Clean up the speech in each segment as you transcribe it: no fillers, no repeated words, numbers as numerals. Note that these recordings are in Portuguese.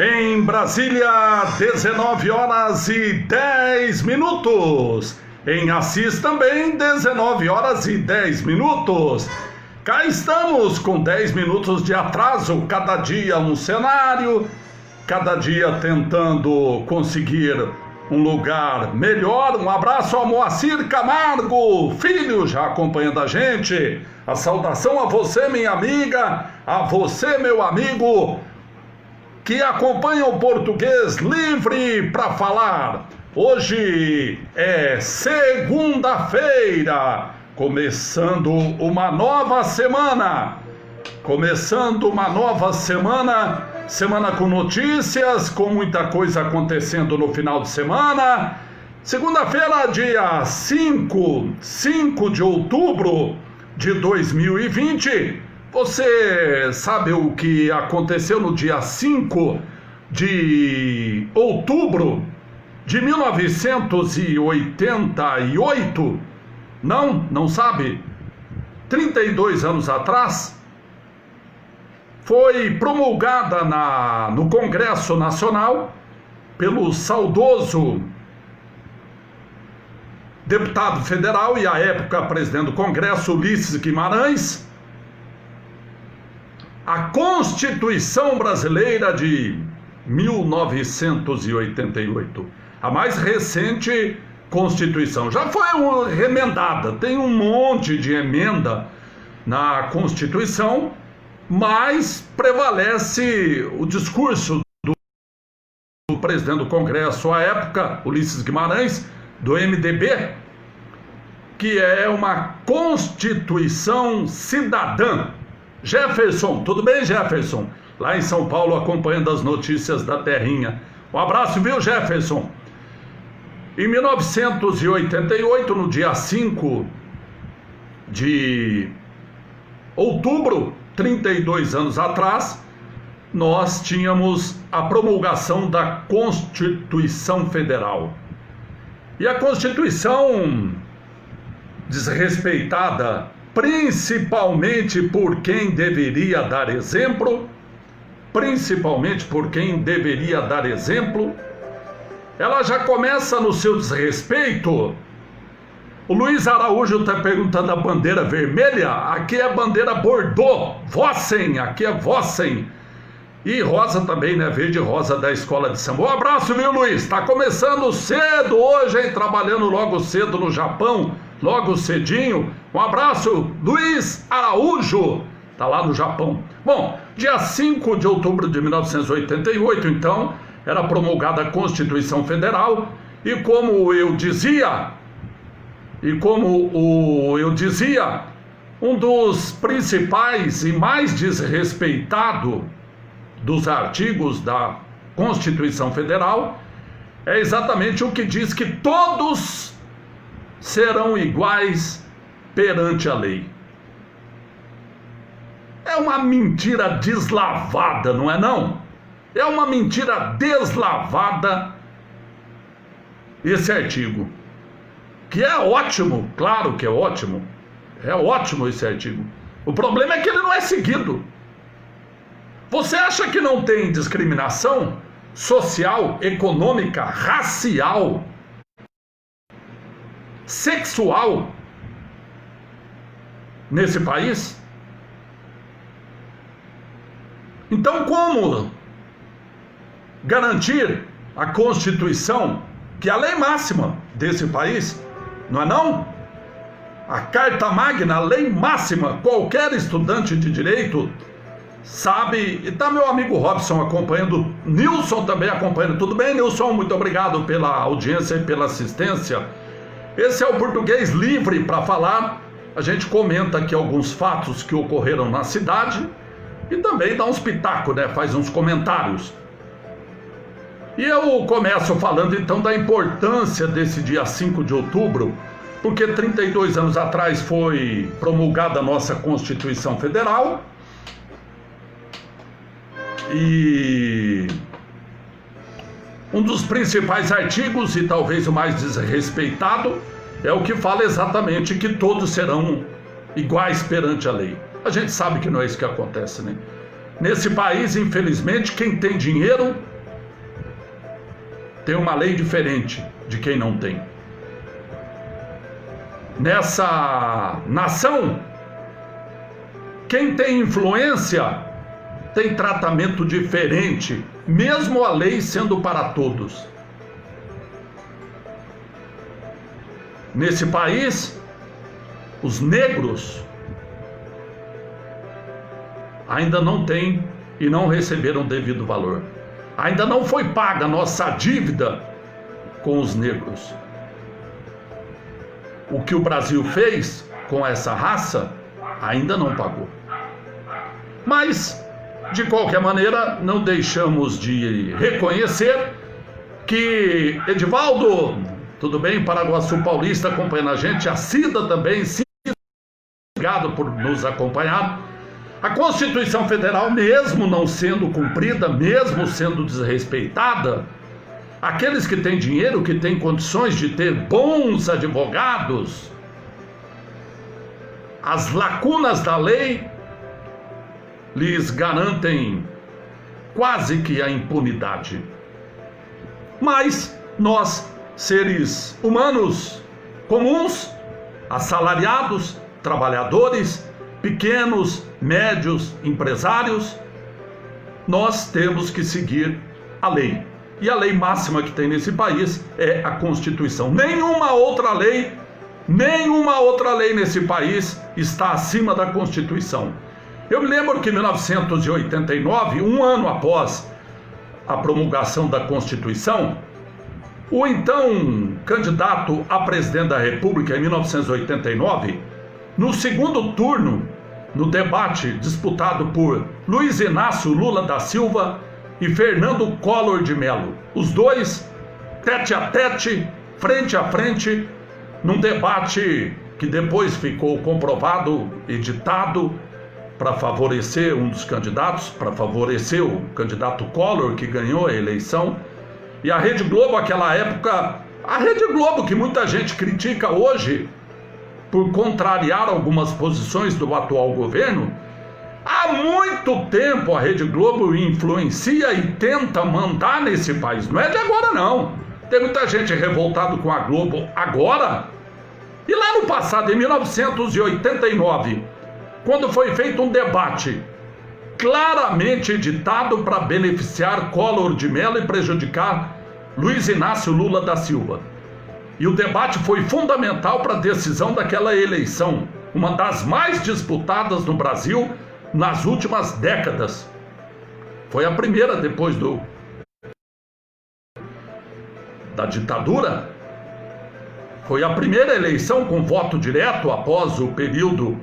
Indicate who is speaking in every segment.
Speaker 1: Em Brasília, 19 horas e 10 minutos. Em Assis também, 19 horas e 10 minutos. Cá estamos com 10 minutos de atraso, cada dia um cenário, cada dia tentando conseguir um lugar melhor. Um abraço ao Moacir Camargo, filho, já acompanhando a gente. A saudação a você, minha amiga, a você, meu amigo, que acompanha o Português Livre para falar. Hoje é segunda-feira, começando uma nova semana. Semana com notícias, com muita coisa acontecendo no final de semana. Segunda-feira, dia 5 de outubro de 2020. Você sabe o que aconteceu no dia 5 de outubro de 1988? Não sabe? 32 anos atrás, foi promulgada no Congresso Nacional pelo saudoso deputado federal e à época presidente do Congresso, Ulisses Guimarães, a Constituição Brasileira de 1988, a mais recente Constituição. Já foi remendada, tem um monte de emenda na Constituição, mas prevalece o discurso do presidente do Congresso à época, Ulisses Guimarães, do MDB, que é uma Constituição cidadã. Jefferson, tudo bem, Jefferson? Lá em São Paulo, acompanhando as notícias da terrinha. Um abraço, viu, Jefferson? Em 1988, no dia 5 de outubro, 32 anos atrás, nós tínhamos a promulgação da Constituição Federal. E a Constituição, desrespeitada principalmente por quem deveria dar exemplo, ela já começa no seu desrespeito. O Luiz Araújo está perguntando a bandeira vermelha, aqui é a bandeira Bordeaux, Vossen, aqui é Vossen. E rosa também, né? Verde e rosa da Escola de Samba. Um abraço, viu, Luiz? Está começando cedo hoje, hein? Trabalhando logo cedo no Japão, logo cedinho. Um abraço, Luiz Araújo, tá lá no Japão. Bom, dia 5 de outubro de 1988, então, era promulgada a Constituição Federal. E como eu dizia, um dos principais e mais desrespeitados dos artigos da Constituição Federal é exatamente o que diz que todos serão iguais perante a lei. É uma mentira deslavada, não é não? É uma mentira deslavada esse artigo, que é ótimo, claro que é ótimo esse artigo. O problema é que ele não é seguido. Você acha que não tem discriminação social, econômica, racial, sexual nesse país? Então, como garantir a Constituição, que é a lei máxima desse país, não é não? A Carta Magna, a lei máxima, qualquer estudante de direito sabe. E tá meu amigo Robson acompanhando, Nilson também acompanhando. Tudo bem, Nilson? Muito obrigado pela audiência e pela assistência. Esse é o Português Livre para falar. A gente comenta aqui alguns fatos que ocorreram na cidade e também dá uns pitacos, né? Faz uns comentários. E eu começo falando então da importância desse dia 5 de outubro, porque 32 anos atrás foi promulgada a nossa Constituição Federal. E um dos principais artigos, e talvez o mais desrespeitado, é o que fala exatamente que todos serão iguais perante a lei. A gente sabe que não é isso que acontece, né? Nesse país, infelizmente, quem tem dinheiro tem uma lei diferente de quem não tem. Nessa nação, quem tem influência tem tratamento diferente, mesmo a lei sendo para todos. Nesse país, os negros ainda não têm e não receberam o devido valor. Ainda não foi paga a nossa dívida com os negros. O que o Brasil fez com essa raça, ainda não pagou. Mas, de qualquer maneira, não deixamos de reconhecer que Edivaldo, tudo bem, Paraguaçu Paulista acompanhando a gente, a Cida também, Cida, obrigado por nos acompanhar. A Constituição Federal, mesmo não sendo cumprida, mesmo sendo desrespeitada, aqueles que têm dinheiro, que têm condições de ter bons advogados, as lacunas da lei lhes garantem quase que a impunidade. Mas nós, seres humanos comuns, assalariados, trabalhadores, pequenos, médios, empresários, nós temos que seguir a lei. E a lei máxima que tem nesse país é a Constituição. Nenhuma outra lei nesse país está acima da Constituição. Eu me lembro que em 1989, um ano após a promulgação da Constituição, o então candidato a presidente da República, em 1989, no segundo turno, no debate disputado por Luiz Inácio Lula da Silva e Fernando Collor de Mello, os dois tete a tete, frente a frente, num debate que depois ficou comprovado, editado, para favorecer um dos candidatos, para favorecer o candidato Collor, que ganhou a eleição. E a Rede Globo, naquela época, a Rede Globo que muita gente critica hoje por contrariar algumas posições do atual governo, há muito tempo a Rede Globo influencia e tenta mandar nesse país. Não é de agora, não. Tem muita gente revoltada com a Globo agora. E lá no passado, em 1989, quando foi feito um debate claramente editado para beneficiar Collor de Mello e prejudicar Luiz Inácio Lula da Silva. E o debate foi fundamental para a decisão daquela eleição, uma das mais disputadas no Brasil nas últimas décadas. Foi a primeira depois da ditadura. Foi a primeira eleição com voto direto após o período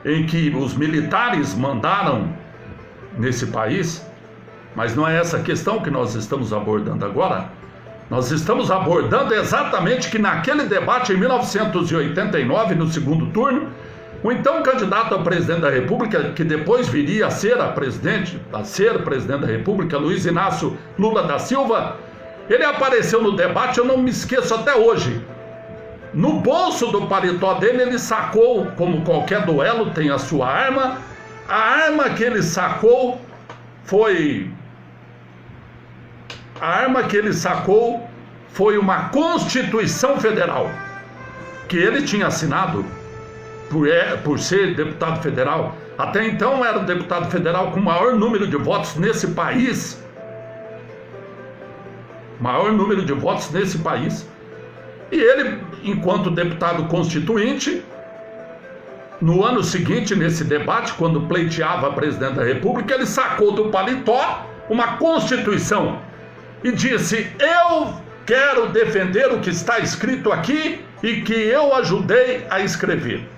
Speaker 1: em que os militares mandaram nesse país. Mas não é essa questão que nós estamos abordando agora. Nós estamos abordando exatamente que naquele debate em 1989, no segundo turno, o então candidato a presidente da República, que depois viria a ser presidente da República, Luiz Inácio Lula da Silva, ele apareceu no debate, eu não me esqueço até hoje. No bolso do paletó dele, ele sacou, como qualquer duelo tem a sua arma. A arma que ele sacou foi uma Constituição Federal, que ele tinha assinado por ser deputado federal. Até então era o deputado federal com o maior número de votos nesse país. E ele, enquanto deputado constituinte, no ano seguinte, nesse debate, quando pleiteava a presidente da República, ele sacou do paletó uma Constituição e disse: eu quero defender o que está escrito aqui e que eu ajudei a escrever.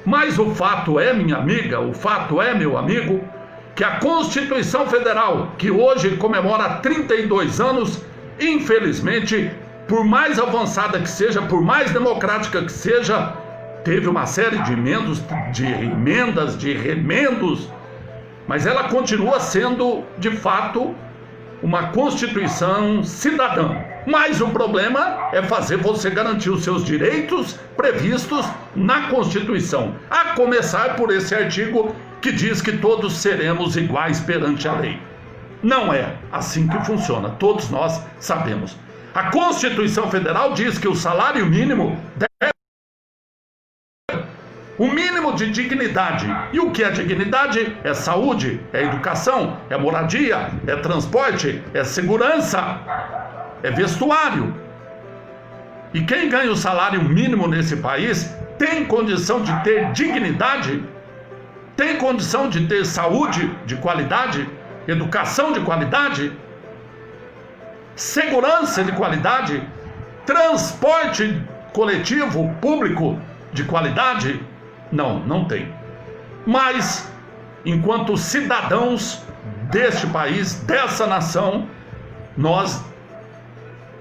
Speaker 1: Mas o fato é, minha amiga, o fato é, meu amigo, que a Constituição Federal, que hoje comemora 32 anos, infelizmente, por mais avançada que seja, por mais democrática que seja, teve uma série de emendas, de remendos, mas ela continua sendo, de fato, uma Constituição cidadã. Mas o problema é fazer você garantir os seus direitos previstos na Constituição, a começar por esse artigo que diz que todos seremos iguais perante a lei. Não é assim que funciona, todos nós sabemos. A Constituição Federal diz que o salário mínimo deve o mínimo de dignidade. E o que é dignidade? É saúde, é educação, é moradia, é transporte, é segurança, é vestuário. E quem ganha o salário mínimo nesse país tem condição de ter dignidade, tem condição de ter saúde de qualidade, educação de qualidade, segurança de qualidade, transporte coletivo, público de qualidade? Não, não tem. Mas, enquanto cidadãos deste país, dessa nação, nós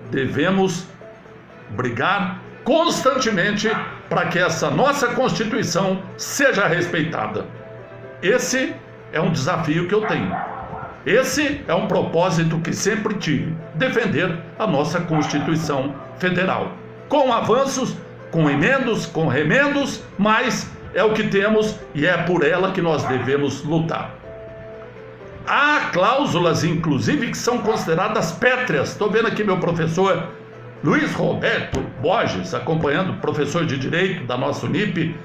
Speaker 1: devemos brigar constantemente para que essa nossa Constituição seja respeitada. Esse é um desafio que eu tenho. Esse é um propósito que sempre tive, defender a nossa Constituição Federal. Com avanços, com emendos, com remendos, mas é o que temos e é por ela que nós devemos lutar. Há cláusulas, inclusive, que são consideradas pétreas. Estou vendo aqui meu professor Luiz Roberto Borges, acompanhando, professor de Direito da nossa Unip,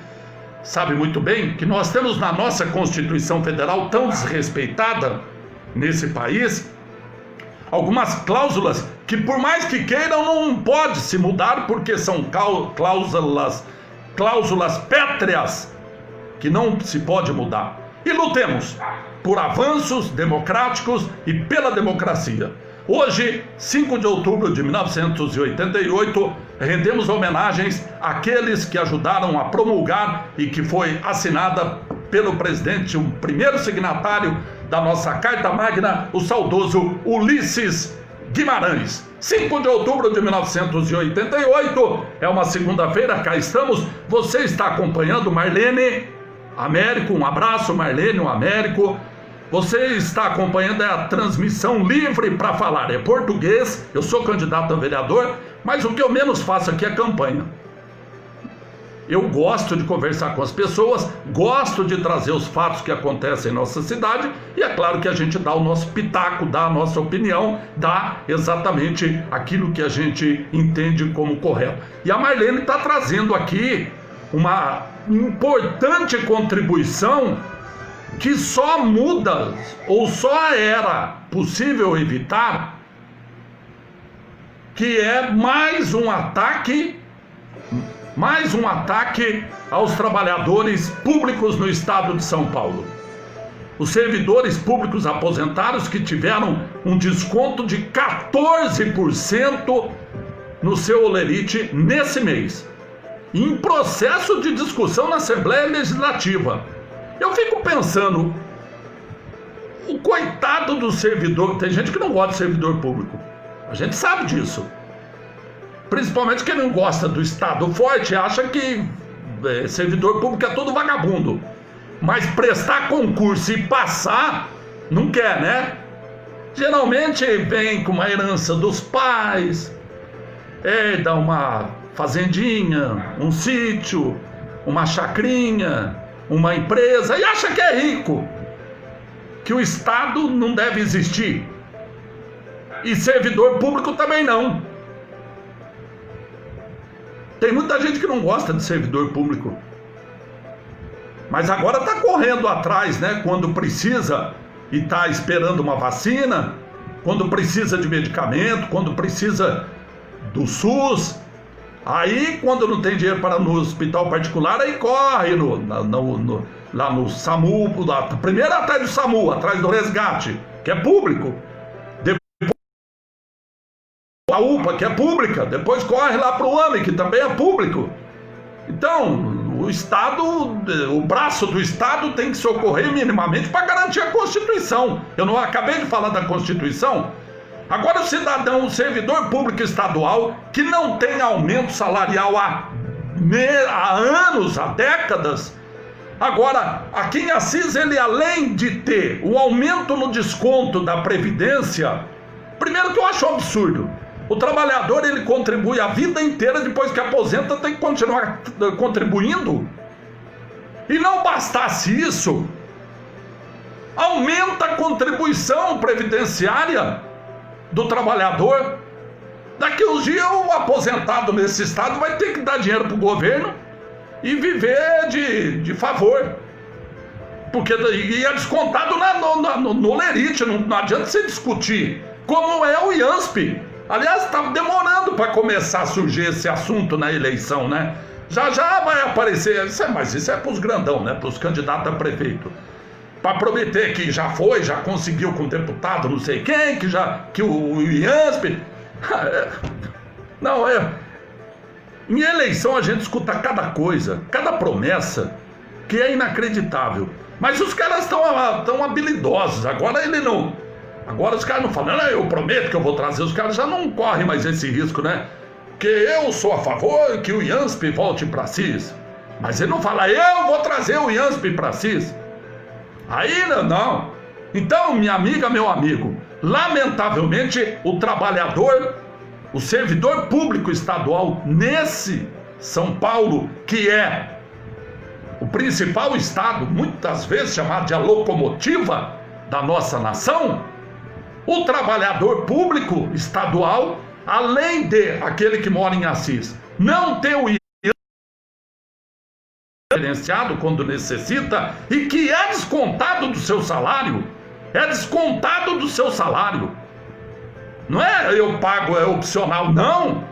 Speaker 1: sabe muito bem que nós temos na nossa Constituição Federal tão desrespeitada nesse país, algumas cláusulas que, por mais que queiram, não pode se mudar, porque são cláusulas pétreas que não se pode mudar. E lutemos por avanços democráticos e pela democracia. Hoje, 5 de outubro de 1988, rendemos homenagens àqueles que ajudaram a promulgar e que foi assinada pelo presidente, o primeiro signatário da nossa Carta Magna, o saudoso Ulisses Guimarães. 5 de outubro de 1988, é uma segunda-feira, cá estamos. Você está acompanhando Marlene Américo, um abraço Marlene, um Américo. Você está acompanhando a transmissão livre para falar, é português, eu sou candidato a vereador, mas o que eu menos faço aqui é campanha. Eu gosto de conversar com as pessoas, gosto de trazer os fatos que acontecem em nossa cidade e é claro que a gente dá o nosso pitaco, dá a nossa opinião, dá exatamente aquilo que a gente entende como correto. E a Marlene está trazendo aqui uma importante contribuição que só muda ou só era possível evitar, que é mais um ataque aos trabalhadores públicos no estado de São Paulo. Os servidores públicos aposentados que tiveram um desconto de 14% no seu holerite nesse mês, em processo de discussão na Assembleia Legislativa. Eu fico pensando, o coitado do servidor, tem gente que não gosta de servidor público, a gente sabe disso. Principalmente quem não gosta do Estado forte, acha que servidor público é todo vagabundo. Mas prestar concurso e passar, não quer, né? Geralmente vem com uma herança dos pais, dá uma fazendinha, um sítio, uma chacrinha, uma empresa, e acha que é rico, que o Estado não deve existir. E servidor público também não. Tem muita gente que não gosta de servidor público, mas agora está correndo atrás, né? Quando precisa e está esperando uma vacina, quando precisa de medicamento, quando precisa do SUS. Aí, quando não tem dinheiro para ir no hospital particular, aí corre lá no SAMU, primeiro atrás do SAMU, atrás do resgate, que é público. A UPA, que é pública, depois corre lá para o AME, que também é público. Então, o Estado, o braço do Estado tem que socorrer minimamente para garantir a Constituição. Eu não acabei de falar da Constituição? Agora o cidadão, o servidor público estadual, que não tem aumento salarial há anos, há décadas, agora, aqui em Assis, ele além de ter o aumento no desconto da Previdência, primeiro que eu acho um absurdo. O trabalhador, ele contribui a vida inteira, depois que aposenta tem que continuar contribuindo. E não bastasse isso, Aumenta a contribuição previdenciária do trabalhador. Daqui uns dias o aposentado nesse estado vai ter que dar dinheiro para o governo e viver de favor. Porque é descontado no lerite, não adianta você discutir. Como é o IANSP. Aliás, está demorando para começar a surgir esse assunto na eleição, né? Já vai aparecer, mas isso é para os grandão, né? Para os candidatos a prefeito. Para prometer que já conseguiu com o deputado não sei quem, que o IANSP... Não, em eleição a gente escuta cada coisa, cada promessa, que é inacreditável. Mas os caras estão habilidosos. Agora os caras não falam, eu prometo que eu vou trazer. Os caras já não correm mais esse risco, né? Que eu sou a favor que o IANSP volte para CIS. Mas ele não fala, eu vou trazer o IANSP para CIS. Aí não. Então, minha amiga, meu amigo, lamentavelmente o trabalhador, o servidor público estadual nesse São Paulo, que é o principal estado, muitas vezes chamado de a locomotiva da nossa nação, o trabalhador público estadual, além de aquele que mora em Assis, não ter o diferenciado quando necessita e que é descontado do seu salário, não é eu pago, é opcional, não,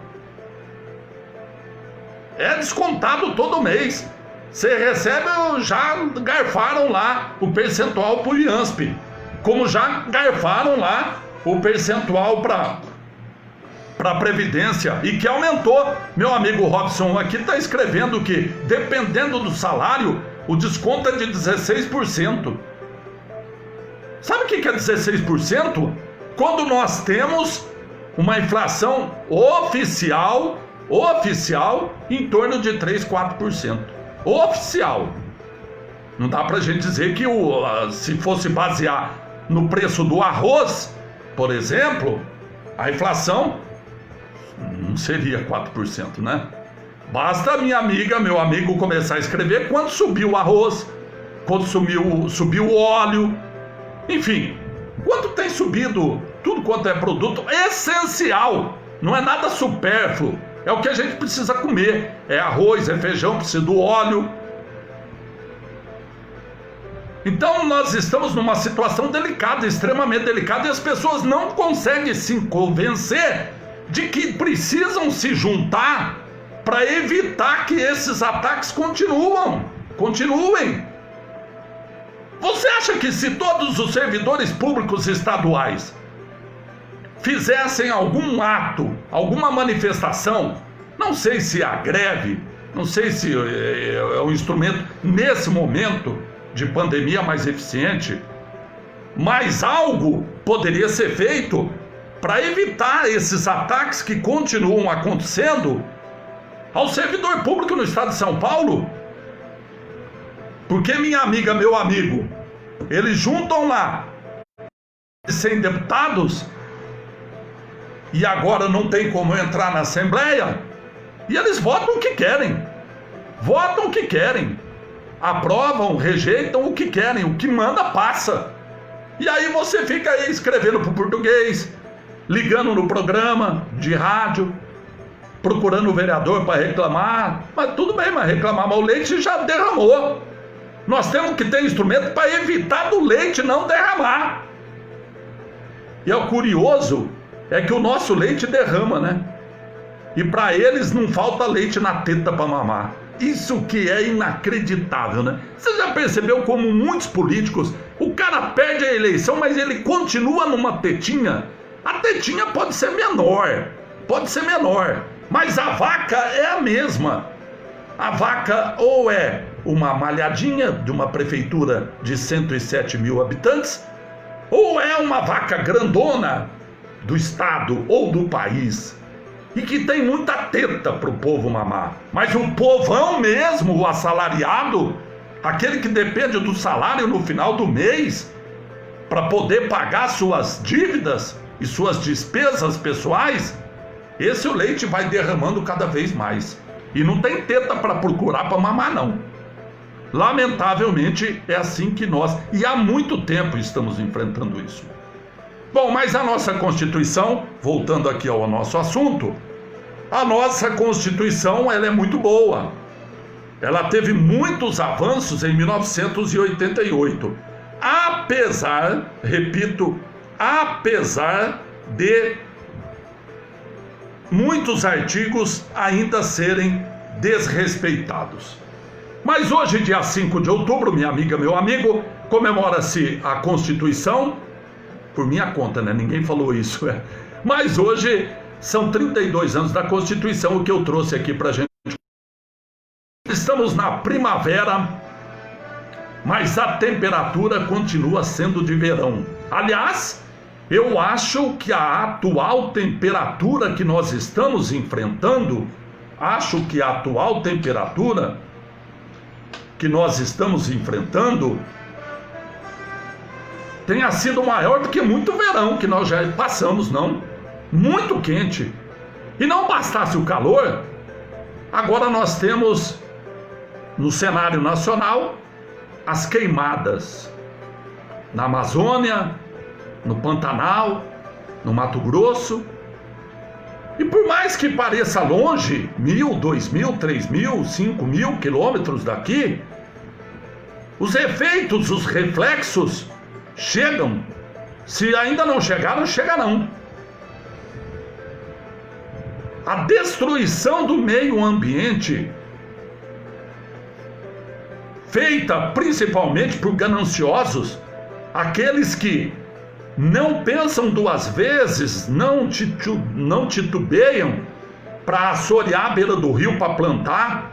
Speaker 1: é descontado todo mês. Você recebe, já garfaram lá o percentual para o IANSP, como já garfaram lá o percentual para a Previdência, e que aumentou. Meu amigo Robson aqui está escrevendo que, dependendo do salário, o desconto é de 16%. Sabe o que é 16%? Quando nós temos uma inflação oficial em torno de 3, 4%. Oficial. Não dá pra gente dizer que se fosse basear no preço do arroz, por exemplo, a inflação não seria 4%, né? Basta minha amiga, meu amigo começar a escrever quanto subiu o arroz, quanto subiu o óleo, enfim, quanto tem subido tudo quanto é produto essencial, não é nada supérfluo. É o que a gente precisa comer, é arroz, é feijão, precisa do óleo. Então nós estamos numa situação delicada, extremamente delicada, e as pessoas não conseguem se convencer de que precisam se juntar para evitar que esses ataques continuem. Você acha que se todos os servidores públicos estaduais fizessem algum ato, alguma manifestação, não sei se a greve, não sei se é um instrumento nesse momento de pandemia mais eficiente, mas algo poderia ser feito para evitar esses ataques que continuam acontecendo ao servidor público no estado de São Paulo. Porque minha amiga, meu amigo, eles juntam lá 100 deputados e agora não tem como entrar na Assembleia, e eles votam o que querem, aprovam, rejeitam o que querem, o que manda passa. E aí você fica aí escrevendo para o português, ligando no programa de rádio, procurando o vereador para reclamar. Mas tudo bem, mas reclamar, mas o leite já derramou. Nós temos que ter instrumento para evitar do leite não derramar. E o curioso é que o nosso leite derrama, né? E para eles não falta leite na teta para mamar. Isso que é inacreditável, né? Você já percebeu como muitos políticos, o cara perde a eleição, mas ele continua numa tetinha? A tetinha pode ser menor, mas a vaca é a mesma. A vaca ou é uma malhadinha de uma prefeitura de 107 mil habitantes, ou é uma vaca grandona do estado ou do país, e que tem muita teta para o povo mamar. Mas o povão mesmo, o assalariado, aquele que depende do salário no final do mês para poder pagar suas dívidas e suas despesas pessoais, esse o leite vai derramando cada vez mais. E não tem teta para procurar para mamar, não. Lamentavelmente, é assim que nós, e há muito tempo, estamos enfrentando isso. Bom, mas a nossa Constituição, voltando aqui ao nosso assunto, a nossa Constituição, ela é muito boa. Ela teve muitos avanços em 1988. Apesar, repito, apesar de muitos artigos ainda serem desrespeitados. Mas hoje, dia 5 de outubro, minha amiga, meu amigo, comemora-se a Constituição, por minha conta, né? Ninguém falou isso, Mas hoje são 32 anos da Constituição, o que eu trouxe aqui pra gente. Estamos na primavera, mas a temperatura continua sendo de verão. Aliás, eu acho que a atual temperatura que nós estamos enfrentando, tenha sido maior do que muito verão que nós já passamos, não? Muito quente. E não bastasse o calor, agora nós temos no cenário nacional as queimadas na Amazônia, no Pantanal, no Mato Grosso. E por mais que pareça longe, 1.000, 2.000, 3.000, 5.000 quilômetros daqui, os efeitos, os reflexos chegam. Se ainda não chegaram, chegarão. A destruição do meio ambiente, feita principalmente por gananciosos, aqueles que não pensam duas vezes, não titubeiam para assorear a beira do rio para plantar,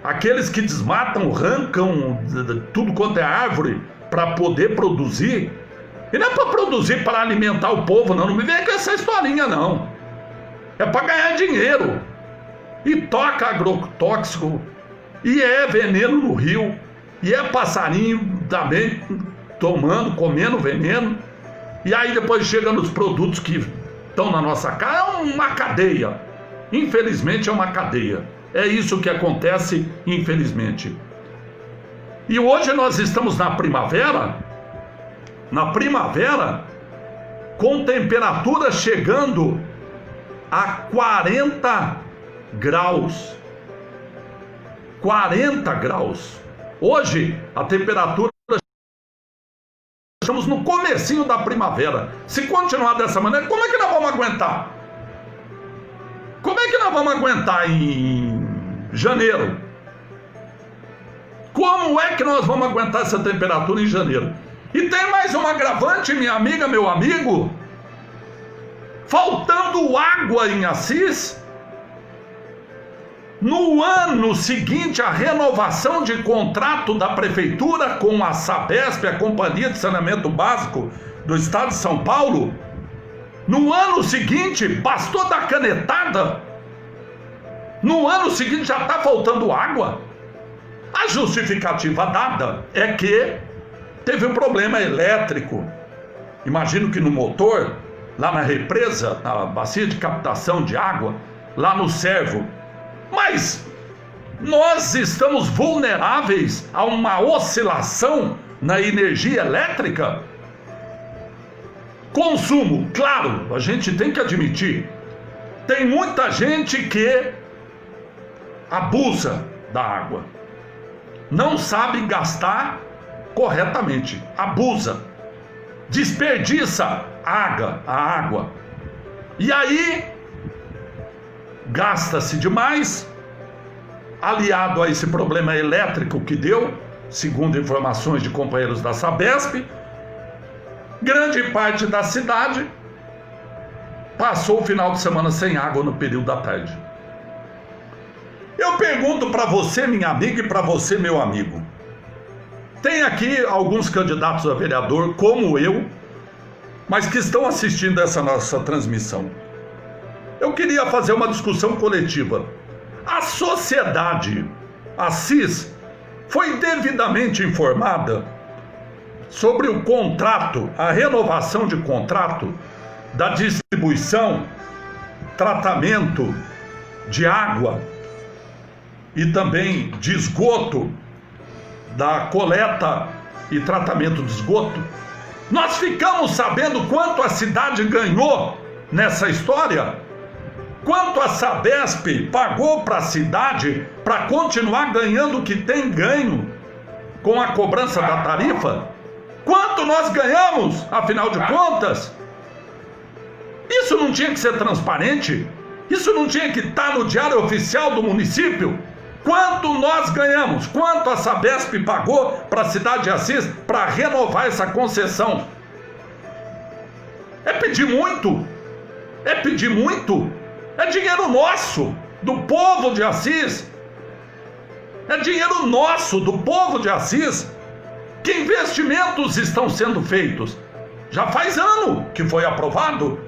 Speaker 1: aqueles que desmatam, arrancam tudo quanto é árvore para poder produzir, e não é para produzir para alimentar o povo, não me vem com essa historinha, não. É para ganhar dinheiro, e toca agrotóxico, e é veneno no rio, e é passarinho também tomando, comendo veneno, e aí depois chega nos produtos que estão na nossa casa. É uma cadeia, infelizmente é uma cadeia, é isso que acontece, infelizmente. E hoje nós estamos na primavera, com temperatura chegando a 40 graus. 40 graus. Hoje a temperatura, estamos no comecinho da primavera. Se continuar dessa maneira, como é que nós vamos aguentar? Como é que nós vamos aguentar em janeiro? Como é que nós vamos aguentar essa temperatura em janeiro? E tem mais um agravante, minha amiga, meu amigo. Faltando água em Assis, no ano seguinte à renovação de contrato da prefeitura com a Sabesp, a Companhia de Saneamento Básico do Estado de São Paulo, no ano seguinte, bastou dar canetada, no ano seguinte já está faltando água. A justificativa dada é que teve um problema elétrico, imagino que no motor, lá na represa, na bacia de captação de água, lá no servo. Mas nós estamos vulneráveis a uma oscilação na energia elétrica. Consumo, claro, a gente tem que admitir, tem muita gente que abusa da água, não sabe gastar corretamente, abusa, desperdiça a água, e aí gasta-se demais, aliado a esse problema elétrico que deu, segundo informações de companheiros da Sabesp, grande parte da cidade passou o final de semana sem água no período da tarde. Eu pergunto para você, minha amiga, e para você, meu amigo. Tem aqui alguns candidatos a vereador, como eu, mas que estão assistindo essa nossa transmissão. Eu queria fazer uma discussão coletiva. A sociedade, a CIS, foi devidamente informada sobre o contrato, a renovação de contrato da distribuição, tratamento de água e também de esgoto da coleta e tratamento de esgoto. Nós ficamos sabendo quanto a cidade ganhou nessa história? Quanto a Sabesp pagou para a cidade para continuar ganhando o que tem ganho com a cobrança da tarifa? Quanto nós ganhamos, afinal de contas? Isso não tinha que ser transparente? Isso não tinha que estar no diário oficial do município? Quanto nós ganhamos? Quanto a Sabesp pagou para a cidade de Assis para renovar essa concessão? É pedir muito? É pedir muito? É dinheiro nosso, do povo de Assis. É dinheiro nosso, do povo de Assis. Que investimentos estão sendo feitos? Já faz ano que foi aprovado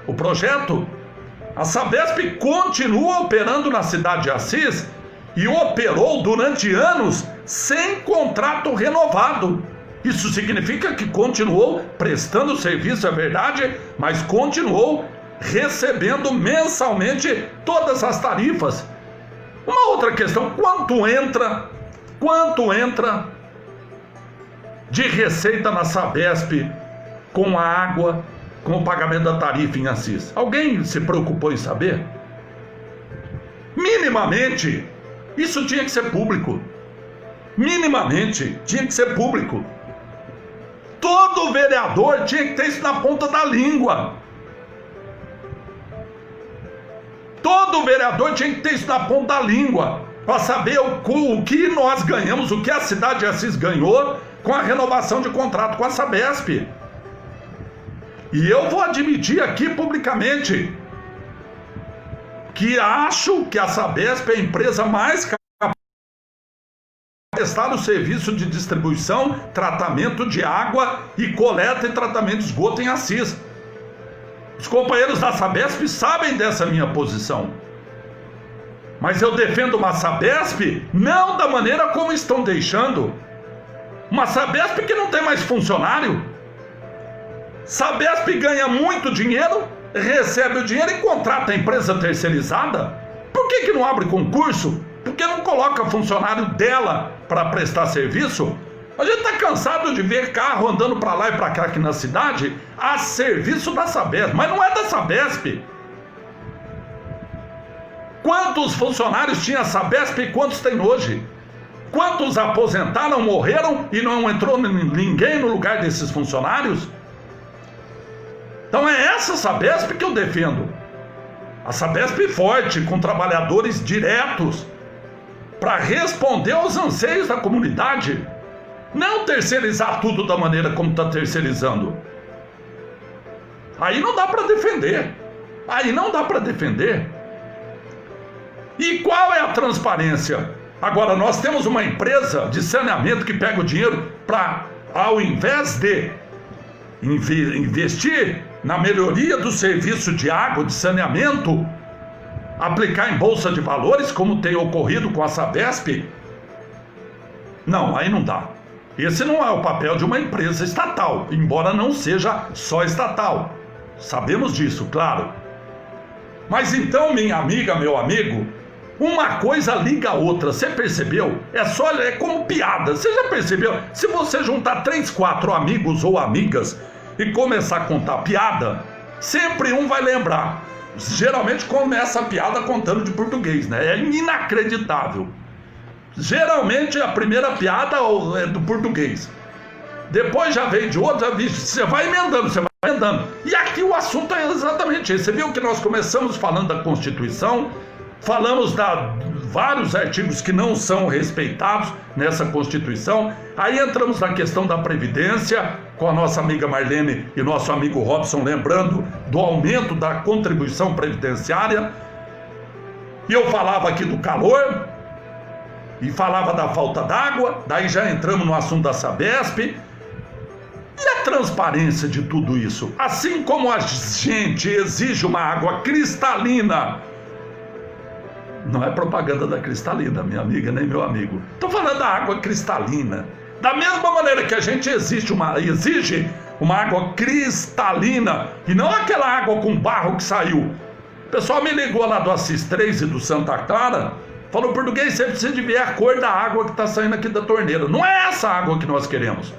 Speaker 1: o projeto. A Sabesp continua operando na cidade de Assis e operou durante anos sem contrato renovado. Isso significa que continuou prestando serviço, é verdade, mas continuou recebendo mensalmente todas as tarifas. Uma outra questão, quanto entra de receita na Sabesp com a água, com o pagamento da tarifa em Assis? Alguém se preocupou em saber? Minimamente, isso tinha que ser público. Minimamente, tinha que ser público. Todo vereador tinha que ter isso na ponta da língua. Todo vereador tinha que ter isso na ponta da língua, para saber o que nós ganhamos, o que a cidade de Assis ganhou com a renovação de contrato com a Sabesp. E eu vou admitir aqui publicamente que acho que a Sabesp é a empresa mais capaz de prestar o serviço de distribuição, tratamento de água e coleta e tratamento de esgoto em Assis. Os companheiros da Sabesp sabem dessa minha posição. Mas eu defendo uma Sabesp não da maneira como estão deixando. Uma Sabesp que não tem mais funcionário. Sabesp ganha muito dinheiro, recebe o dinheiro e contrata a empresa terceirizada. Por que não abre concurso? Por que não coloca funcionário dela para prestar serviço? A gente está cansado de ver carro andando para lá e para cá aqui na cidade a serviço da Sabesp, mas não é da Sabesp. Quantos funcionários tinha a Sabesp e quantos tem hoje? Quantos aposentaram, morreram e não entrou ninguém no lugar desses funcionários? Então é essa Sabesp que eu defendo. A Sabesp forte, com trabalhadores diretos, para responder aos anseios da comunidade. Não terceirizar tudo da maneira como está terceirizando. Aí não dá para defender. Aí não dá para defender. E qual é a transparência? Agora, nós temos uma empresa de saneamento que pega o dinheiro para, ao invés de investir na melhoria do serviço de água, de saneamento, aplicar em bolsa de valores, como tem ocorrido com a Sabesp. Não, aí não dá. Esse não é o papel de uma empresa estatal, embora não seja só estatal. Sabemos disso, claro. Mas então, minha amiga, meu amigo, uma coisa liga a outra, você percebeu? É como piada, você já percebeu? Se você juntar 3, 4 amigos ou amigas e começar a contar piada, sempre um vai lembrar. Geralmente começa a piada contando de português, né? É inacreditável. Geralmente a primeira piada é do português. Depois já vem de outro, você vai emendando, você vai emendando. E aqui o assunto é exatamente esse. Você viu que nós começamos falando da Constituição, falamos de vários artigos que não são respeitados nessa Constituição. Aí entramos na questão da Previdência, com a nossa amiga Marlene e nosso amigo Robson, lembrando do aumento da contribuição previdenciária. E eu falava aqui do calor, e falava da falta d'água, daí já entramos no assunto da Sabesp. E a transparência de tudo isso? Assim como a gente exige uma água cristalina, não é propaganda da Cristalina, minha amiga, nem meu amigo. Estou falando da água cristalina. Da mesma maneira que a gente exige uma água cristalina, e não aquela água com barro que saiu. O pessoal me ligou lá do Assis 3 e do Santa Clara, Falou: português, você precisa de ver a cor da água que está saindo aqui da torneira. Não é essa água que nós queremos.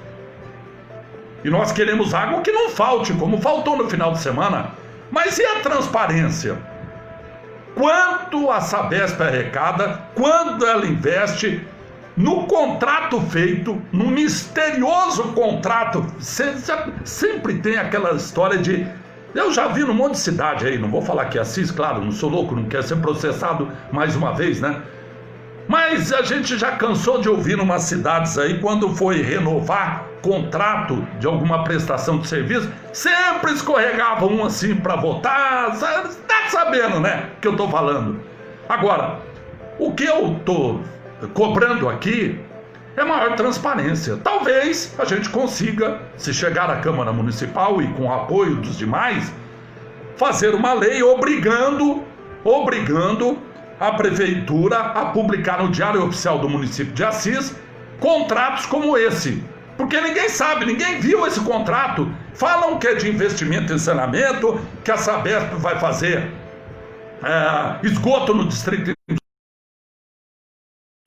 Speaker 1: E nós queremos água que não falte, como faltou no final de semana. Mas e a transparência? Quanto a Sabesp arrecada, quando ela investe no contrato feito, no misterioso contrato. Sempre tem aquela história de... Eu já vi num monte de cidade aí, não vou falar que é Assis, claro, não sou louco, não quero ser processado mais uma vez, né? Mas a gente já cansou de ouvir em umas cidades aí, quando foi renovar contrato de alguma prestação de serviço, sempre escorregava um assim para votar, tá sabendo, né, que eu tô falando. Agora, o que eu tô cobrando aqui é maior transparência. Talvez a gente consiga, se chegar à Câmara Municipal e com o apoio dos demais, fazer uma lei obrigando a Prefeitura a publicar no Diário Oficial do município de Assis contratos como esse. Porque ninguém sabe, ninguém viu esse contrato. Falam que é de investimento em saneamento, que a Sabesp vai fazer esgoto no distrito.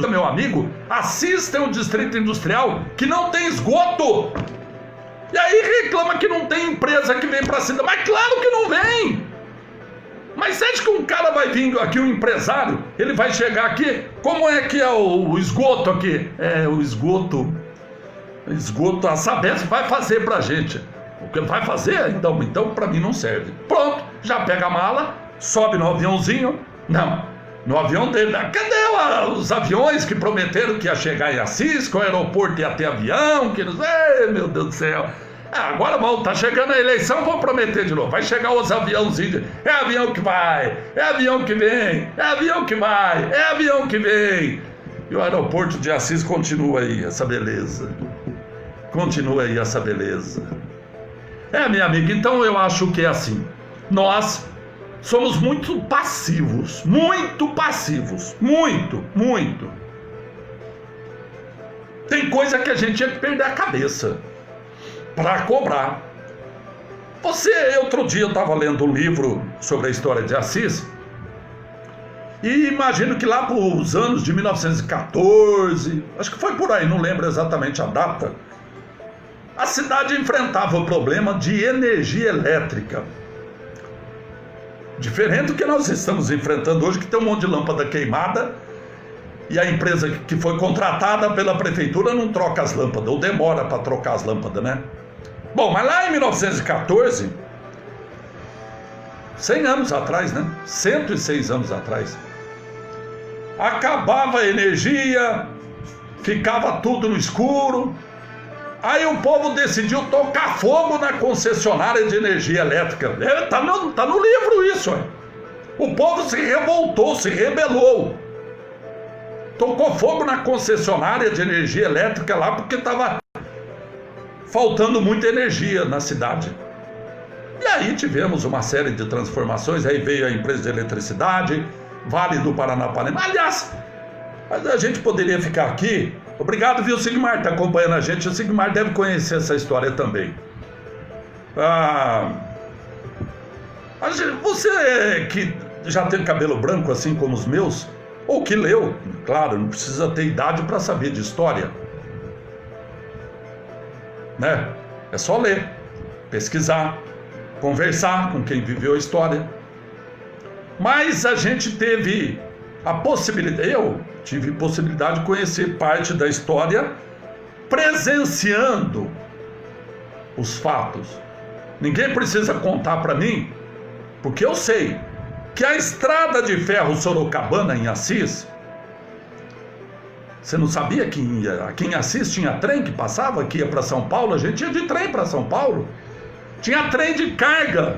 Speaker 1: Meu amigo, Assis tem um distrito industrial que não tem esgoto. E aí reclama que não tem empresa que vem para cima. Mas claro que não vem. Mas você acha que um cara vai vir aqui, um empresário, ele vai chegar aqui, como é que é o esgoto aqui? O esgoto, a Sabesp vai fazer pra gente. O que ele vai fazer? Então pra mim não serve. Pronto, já pega a mala, sobe no aviãozinho. Não, no avião dele. Cadê os aviões que prometeram que ia chegar em Assis, que o aeroporto ia ter avião, que não sei, meu Deus do céu. Agora tá chegando a eleição, vou prometer de novo. Vai chegar os aviãozinhos. É avião que vai, é avião que vem, é avião que vai, é avião que vem. E o aeroporto de Assis continua aí, essa beleza. Continua aí essa beleza. Minha amiga, então eu acho que é assim. Nós somos muito passivos. Muito passivos. Muito. Tem coisa que a gente tinha que perder a cabeça para cobrar. Outro dia eu estava lendo um livro sobre a história de Assis e imagino que lá para os anos de 1914, acho que foi por aí, não lembro exatamente a data, a cidade enfrentava o problema de energia elétrica. Diferente do que nós estamos enfrentando hoje, que tem um monte de lâmpada queimada e a empresa que foi contratada pela prefeitura não troca as lâmpadas, ou demora para trocar as lâmpadas, né? Bom, mas lá em 1914, 100 anos atrás, né? 106 anos atrás, acabava a energia, ficava tudo no escuro. Aí o povo decidiu tocar fogo na concessionária de energia elétrica. Tá no livro isso, hein? O povo se revoltou, se rebelou. Tocou fogo na concessionária de energia elétrica lá porque estava faltando muita energia na cidade. E aí tivemos uma série de transformações. Aí veio a empresa de eletricidade, Vale do Paranapanema. Aliás, a gente poderia ficar aqui. Obrigado, viu, Sigmar, está acompanhando a gente. O Sigmar deve conhecer essa história também. Você que já tem cabelo branco assim como os meus, ou que leu, claro, não precisa ter idade para saber de história, né? É só ler, pesquisar, conversar com quem viveu a história. Mas a gente teve a possibilidade, eu tive possibilidade de conhecer parte da história presenciando os fatos. Ninguém precisa contar para mim, porque eu sei que a estrada de ferro Sorocabana em Assis, você não sabia que aqui em Assis tinha trem que passava, que ia para São Paulo? A gente ia de trem para São Paulo. Tinha trem de carga.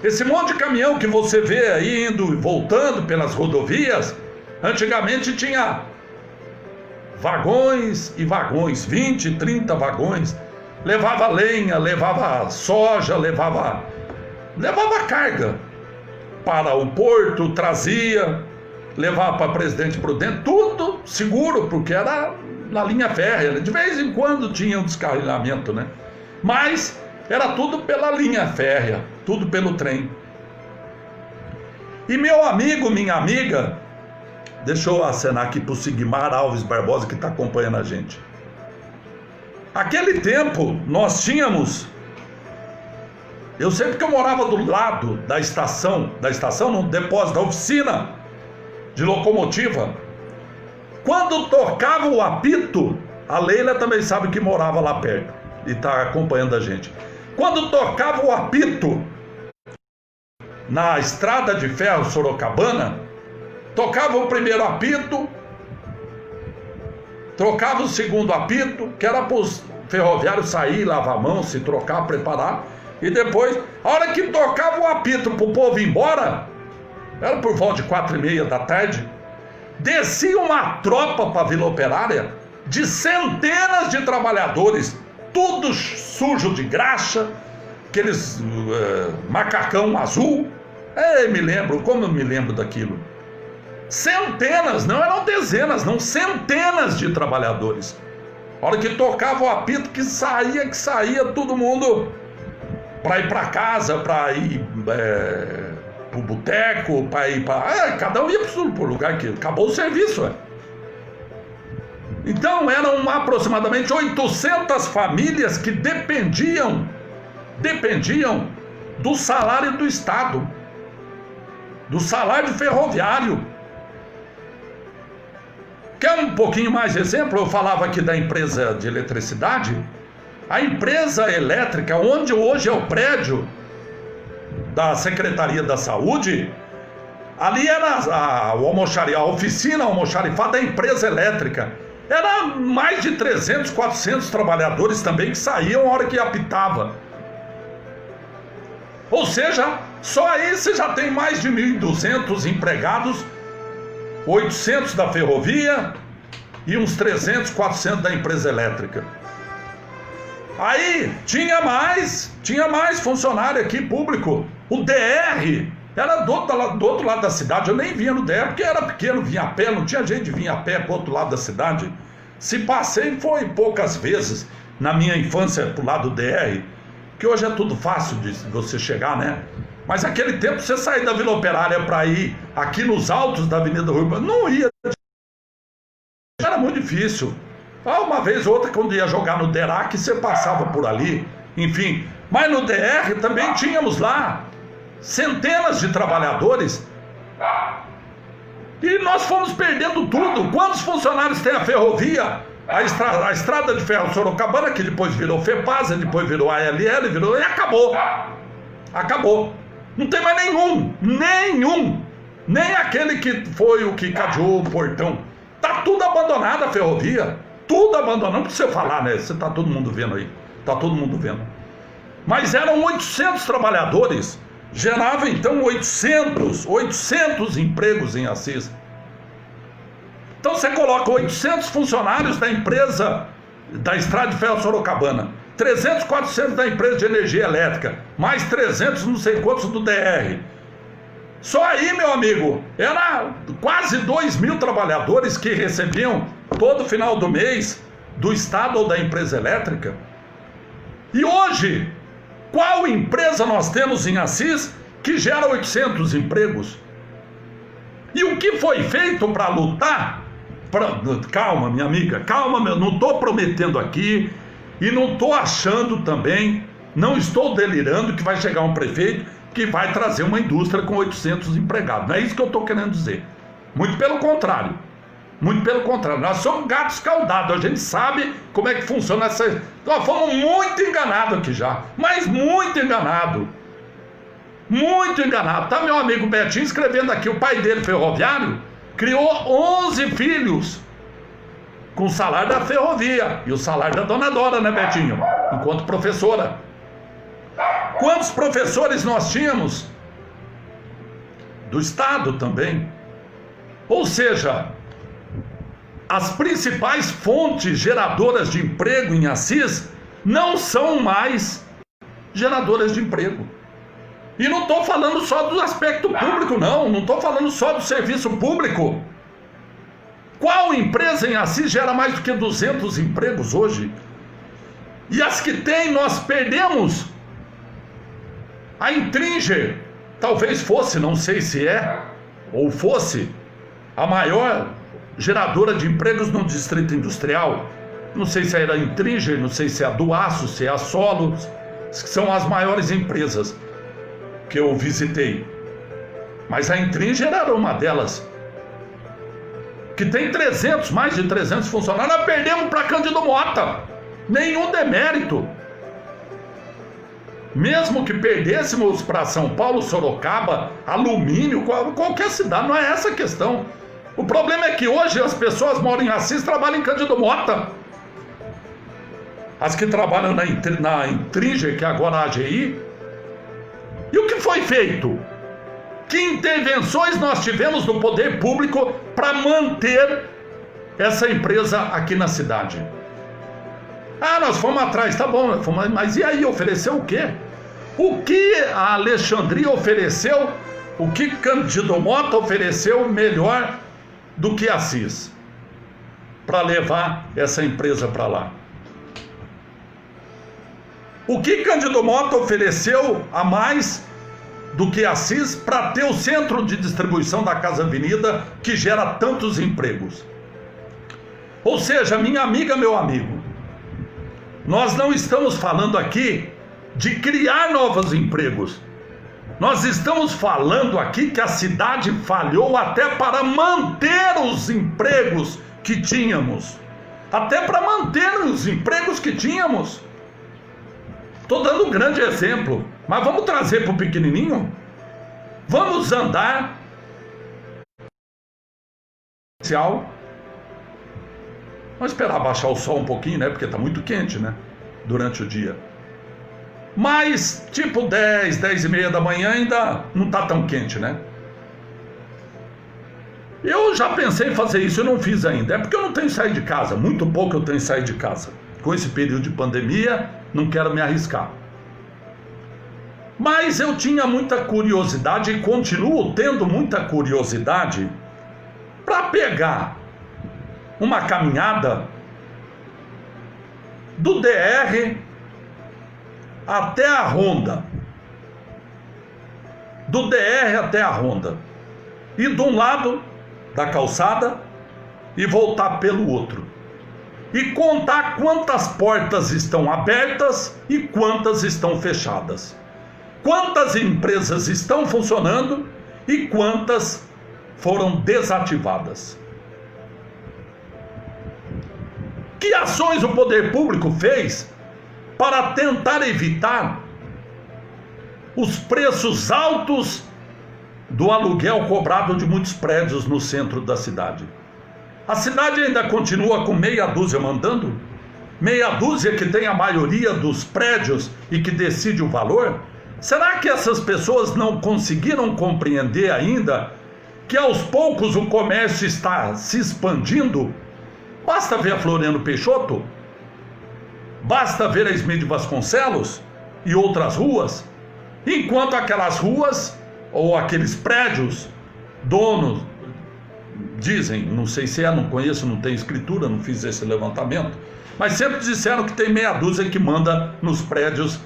Speaker 1: Esse monte de caminhão que você vê aí indo e voltando pelas rodovias, antigamente tinha vagões e vagões, 20, 30 vagões. Levava lenha, levava soja, levava carga para o porto, trazia, levava para Presidente Prudente, tudo seguro, porque era na linha férrea. De vez em quando tinha um descarrilamento, né? Mas era tudo pela linha férrea, tudo pelo trem. E meu amigo, minha amiga, Deixa eu acenar aqui para o Sigmar Alves Barbosa, que está acompanhando a gente. Aquele tempo, nós tínhamos... Eu sei porque eu morava do lado da estação, no depósito, da oficina de locomotiva. Quando tocava o apito, a Leila também sabe que morava lá perto e está acompanhando a gente. Quando tocava o apito na estrada de ferro Sorocabana, tocava o primeiro apito, trocava o segundo apito, que era para os ferroviários sair, lavar a mão, se trocar, preparar. E depois, a hora que tocava o apito para o povo ir embora, era por volta de 4h30 da tarde, descia uma tropa para a Vila Operária de centenas de trabalhadores, tudo sujo de graxa, aqueles macacão azul. Me lembro, como eu me lembro daquilo. Centenas, não eram dezenas, não, centenas de trabalhadores. A hora que tocava o apito, que saía todo mundo para ir para casa, para ir para o boteco, para ir para... cada um ia para o lugar que acabou o serviço. Então eram aproximadamente 800 famílias que dependiam do salário do Estado, do salário ferroviário. Quer um pouquinho mais de exemplo? Eu falava aqui da empresa de eletricidade. A empresa elétrica, onde hoje é o prédio da Secretaria da Saúde, ali era a oficina almoxarifada da empresa elétrica. Era mais de 300, 400 trabalhadores também que saíam a hora que apitava. Ou seja, só aí você já tem mais de 1.200 empregados, 800 da ferrovia e uns 300, 400 da empresa elétrica. Aí tinha mais funcionário aqui público. O DR era do outro lado da cidade. Eu nem vinha no DR porque era pequeno, vinha a pé, não tinha jeito de vir a pé para o outro lado da cidade. Se passei foi poucas vezes na minha infância pro lado do DR, que hoje é tudo fácil de você chegar, né? Mas naquele tempo você sair da Vila Operária para ir aqui nos altos da Avenida Rui, não ia. Era muito difícil. Uma vez ou outra, quando ia jogar no Derac, você passava por ali, enfim. Mas no DR também tínhamos lá centenas de trabalhadores. E nós fomos perdendo tudo. Quantos funcionários tem a ferrovia? A estrada de ferro Sorocabana, que depois virou FEPASA, depois virou ALL, e acabou. Acabou. Não tem mais nenhum. Nem aquele que foi o que cadeou o portão. Tá tudo abandonado a ferrovia. Tudo abandonado, não precisa falar, né? Você tá todo mundo vendo aí. Tá todo mundo vendo. Mas eram 800 trabalhadores. Gerava então 800 empregos em Assis. Então você coloca 800 funcionários da empresa da Estrada de Ferro Sorocabana, 300, 400 da empresa de energia elétrica, mais 300 não sei quantos do DR. Só aí, meu amigo, era quase 2.000 trabalhadores que recebiam todo final do mês do Estado ou da empresa elétrica. E hoje, qual empresa nós temos em Assis que gera 800 empregos? E o que foi feito para lutar? Calma, minha amiga, calma, não estou prometendo aqui e não estou achando também, não estou delirando que vai chegar um prefeito que vai trazer uma indústria com 800 empregados. Não é isso que eu estou querendo dizer. Muito pelo contrário. Nós somos gatos escaldados, a gente sabe como é que funciona essa... Nós fomos muito enganados aqui já, mas muito enganados. Tá meu amigo Betinho escrevendo aqui, o pai dele ferroviário, criou 11 filhos com o salário da ferrovia e o salário da dona Dora, né, Betinho? Enquanto professora. Quantos professores nós tínhamos? Do Estado também. Ou seja, as principais fontes geradoras de emprego em Assis não são mais geradoras de emprego. E não estou falando só do aspecto público, não estou falando só do serviço público. Qual empresa em Assis gera mais do que 200 empregos hoje? E as que tem, nós perdemos. A Intringer, talvez fosse, não sei se é, ou fosse, a maior geradora de empregos no Distrito Industrial. Não sei se era a Intringer, não sei se é a Duaço, se é a Solos, que são as maiores empresas que eu visitei. Mas a Intringer era uma delas, que tem mais de 300 funcionários. Nós perdemos para Cândido Mota. Nenhum demérito. Mesmo que perdêssemos para São Paulo, Sorocaba, Alumínio, qualquer cidade, não é essa a questão. O problema é que hoje as pessoas moram em Assis, trabalham em Cândido Mota. As que trabalham na Intringer, que é agora a AGI. E o que foi feito? Que intervenções nós tivemos do poder público para manter essa empresa aqui na cidade? Nós fomos atrás, tá bom, mas e aí, ofereceu o quê? O que a Alexandria ofereceu, o que Cândido Mota ofereceu melhor do que Assis para levar essa empresa para lá? O que Cândido Mota ofereceu a mais do que Assis para ter o centro de distribuição da Casa Avenida, que gera tantos empregos? Ou seja, minha amiga, meu amigo, nós não estamos falando aqui de criar novos empregos. Nós estamos falando aqui que a cidade falhou até para manter os empregos que tínhamos. Até para manter os empregos que tínhamos. Estou dando um grande exemplo, mas vamos trazer para o pequenininho? Vamos andar. Vamos esperar baixar o sol um pouquinho, né? Porque está muito quente, né? Durante o dia. Mas, tipo 10 e meia da manhã ainda não está tão quente, né? Eu já pensei em fazer isso, eu não fiz ainda. É porque eu não tenho saído de casa. Muito pouco eu tenho saído de casa. Com esse período de pandemia, não quero me arriscar. Mas eu tinha muita curiosidade e continuo tendo muita curiosidade para pegar uma caminhada do DR até a Ronda. Do DR até a Ronda. Ir de um lado da calçada e voltar pelo outro. E contar quantas portas estão abertas e quantas estão fechadas. Quantas empresas estão funcionando e quantas foram desativadas. Que ações o poder público fez para tentar evitar os preços altos do aluguel cobrado de muitos prédios no centro da cidade? A cidade ainda continua com meia dúzia mandando? Meia dúzia que tem a maioria dos prédios e que decide o valor? Será que essas pessoas não conseguiram compreender ainda que aos poucos o comércio está se expandindo? Basta ver a Floriano Peixoto, basta ver a Smith Vasconcelos e outras ruas, enquanto aquelas ruas ou aqueles prédios, donos, dizem, não sei se é, não conheço, não tem escritura, não fiz esse levantamento, mas sempre disseram que tem meia dúzia que manda nos prédios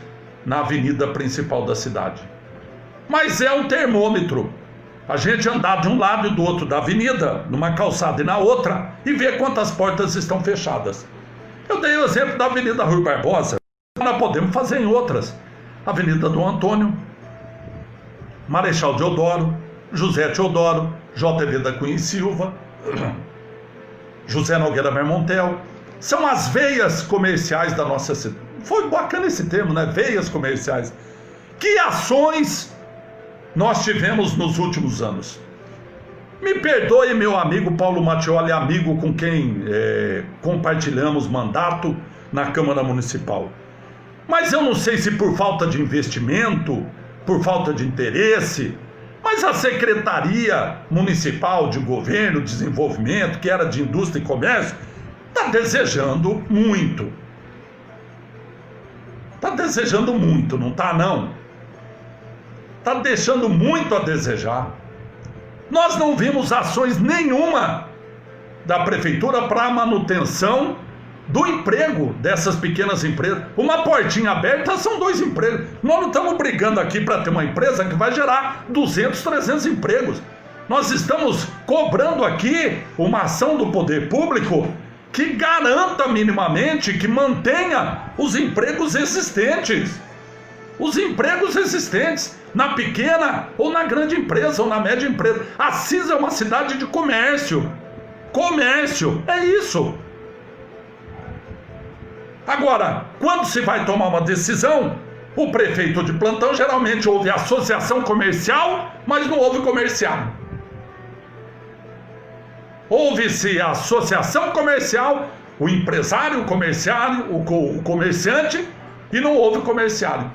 Speaker 1: na avenida principal da cidade. Mas é um termômetro. A gente andar de um lado e do outro da avenida, numa calçada e na outra, e ver quantas portas estão fechadas. Eu dei o exemplo da Avenida Rui Barbosa, nós podemos fazer em outras. Avenida do Antônio, Marechal Deodoro, José Teodoro, JV da Cunha e Silva, José Nogueira Mermontel. São as veias comerciais da nossa cidade. Foi bacana esse termo, né? Veias comerciais. Que ações nós tivemos nos últimos anos? Me perdoe, meu amigo Paulo Mattioli, amigo com quem compartilhamos mandato na Câmara Municipal. Mas eu não sei se por falta de investimento, por falta de interesse, mas a Secretaria Municipal de Governo, Desenvolvimento, que era de Indústria e Comércio, está desejando muito. Está desejando muito, não está não? Está deixando muito a desejar. Nós não vimos ações nenhuma da Prefeitura para a manutenção do emprego dessas pequenas empresas. Uma portinha aberta são 2 empregos. Nós não estamos brigando aqui para ter uma empresa que vai gerar 200, 300 empregos. Nós estamos cobrando aqui uma ação do poder público que garanta minimamente, que mantenha os empregos existentes. Os empregos existentes na pequena ou na grande empresa ou na média empresa. Assis é uma cidade de comércio. Comércio, é isso. Agora, quando se vai tomar uma decisão, o prefeito de plantão geralmente houve associação comercial, mas não houve comerciário. Houve-se a associação comercial, o empresário, o comerciário, o comerciante, e não houve comerciário,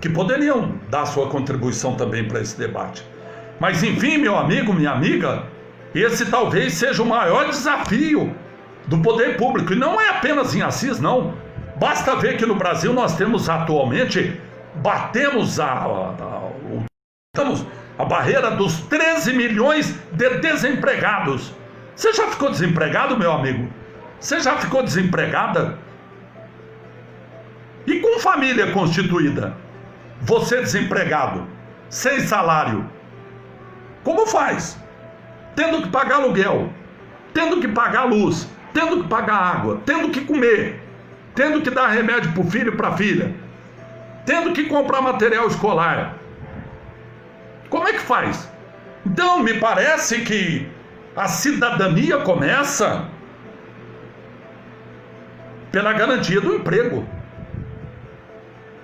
Speaker 1: que poderiam dar sua contribuição também para esse debate. Mas enfim, meu amigo, minha amiga, esse talvez seja o maior desafio do poder público, e não é apenas em Assis, não. Basta ver que no Brasil nós temos atualmente, batemos a barreira dos 13 milhões de desempregados. Você já ficou desempregado, meu amigo? Você já ficou desempregada? E com família constituída? Você desempregado, sem salário, como faz? Tendo que pagar aluguel, tendo que pagar luz, tendo que pagar água, tendo que comer, tendo que dar remédio para o filho e para a filha, tendo que comprar material escolar. Como é que faz? Então, me parece que a cidadania começa pela garantia do emprego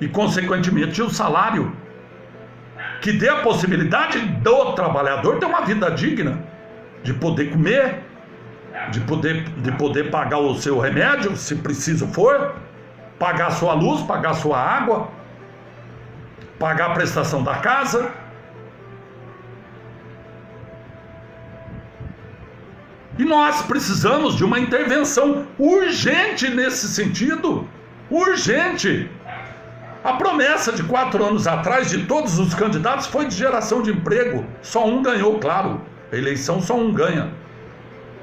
Speaker 1: e, consequentemente, o salário, que dê a possibilidade do trabalhador ter uma vida digna, de poder comer, de poder pagar o seu remédio, se preciso for, pagar a sua luz, pagar a sua água, pagar a prestação da casa. E nós precisamos de uma intervenção urgente nesse sentido, urgente. A promessa de 4 anos atrás de todos os candidatos foi de geração de emprego. Só um ganhou, claro. A eleição só um ganha.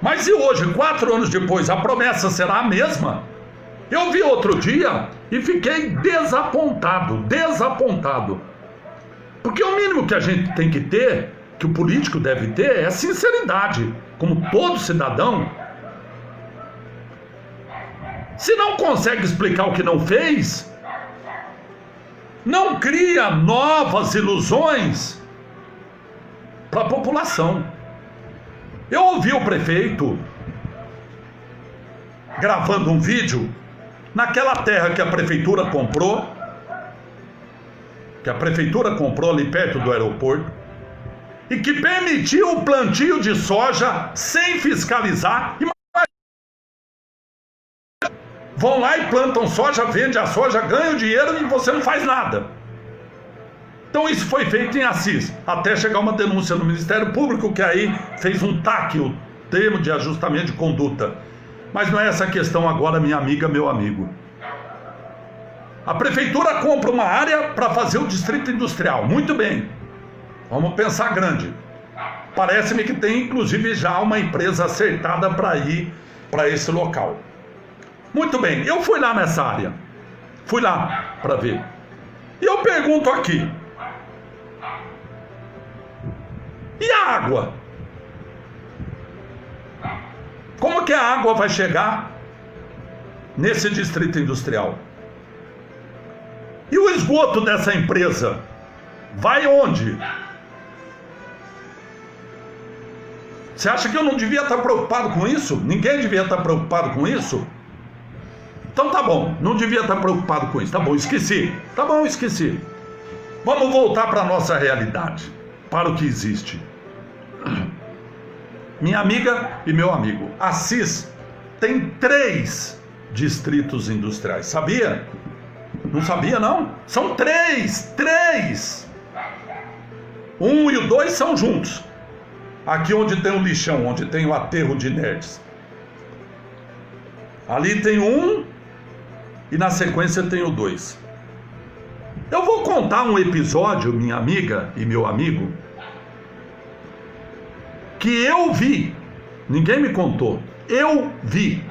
Speaker 1: Mas e hoje, 4 anos depois, a promessa será a mesma? Eu vi outro dia e fiquei desapontado. Porque o mínimo que a gente tem que ter, que o político deve ter, é sinceridade, como todo cidadão. Se não consegue explicar o que não fez, não cria novas ilusões para a população. Eu ouvi o prefeito gravando um vídeo naquela terra que a prefeitura comprou ali perto do aeroporto, e que permitiu o plantio de soja sem fiscalizar. Vão lá e plantam soja, vende a soja, ganham dinheiro e você não faz nada. Então isso foi feito em Assis, até chegar uma denúncia no Ministério Público, que aí fez um TAC, o termo de ajustamento de conduta. Mas não é essa a questão agora, minha amiga, meu amigo. A prefeitura compra uma área para fazer o distrito industrial. Muito bem, vamos pensar grande. Parece-me que tem inclusive já uma empresa acertada para ir para esse local. Muito bem, eu fui lá nessa área, fui lá para ver. E eu pergunto aqui, e a água? Como que a água vai chegar nesse distrito industrial? E o esgoto dessa empresa vai onde? Você acha que eu não devia estar preocupado com isso? Ninguém devia estar preocupado com isso? Então tá bom, não devia estar preocupado com isso. Tá bom, esqueci. Tá bom, esqueci. Vamos voltar para a nossa realidade, para o que existe. Minha amiga e meu amigo, Assis tem 3 distritos industriais. Sabia? Não sabia, não? São 3. 1 e o 2 são juntos. Aqui onde tem o lixão, onde tem o aterro de nerds. Ali tem 1 e na sequência tem o 2. Eu vou contar um episódio, minha amiga e meu amigo, que eu vi, ninguém me contou, eu vi,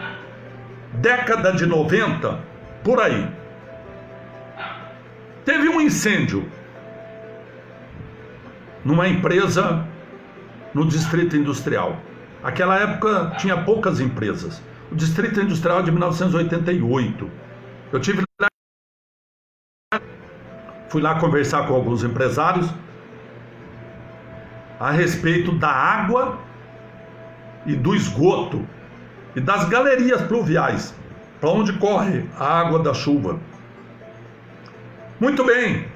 Speaker 1: década de 90, por aí. Teve um incêndio numa empresa no Distrito Industrial. Aquela época tinha poucas empresas. O Distrito Industrial é de 1988. Eu fui lá conversar com alguns empresários a respeito da água e do esgoto e das galerias pluviais, para onde corre a água da chuva. Muito bem.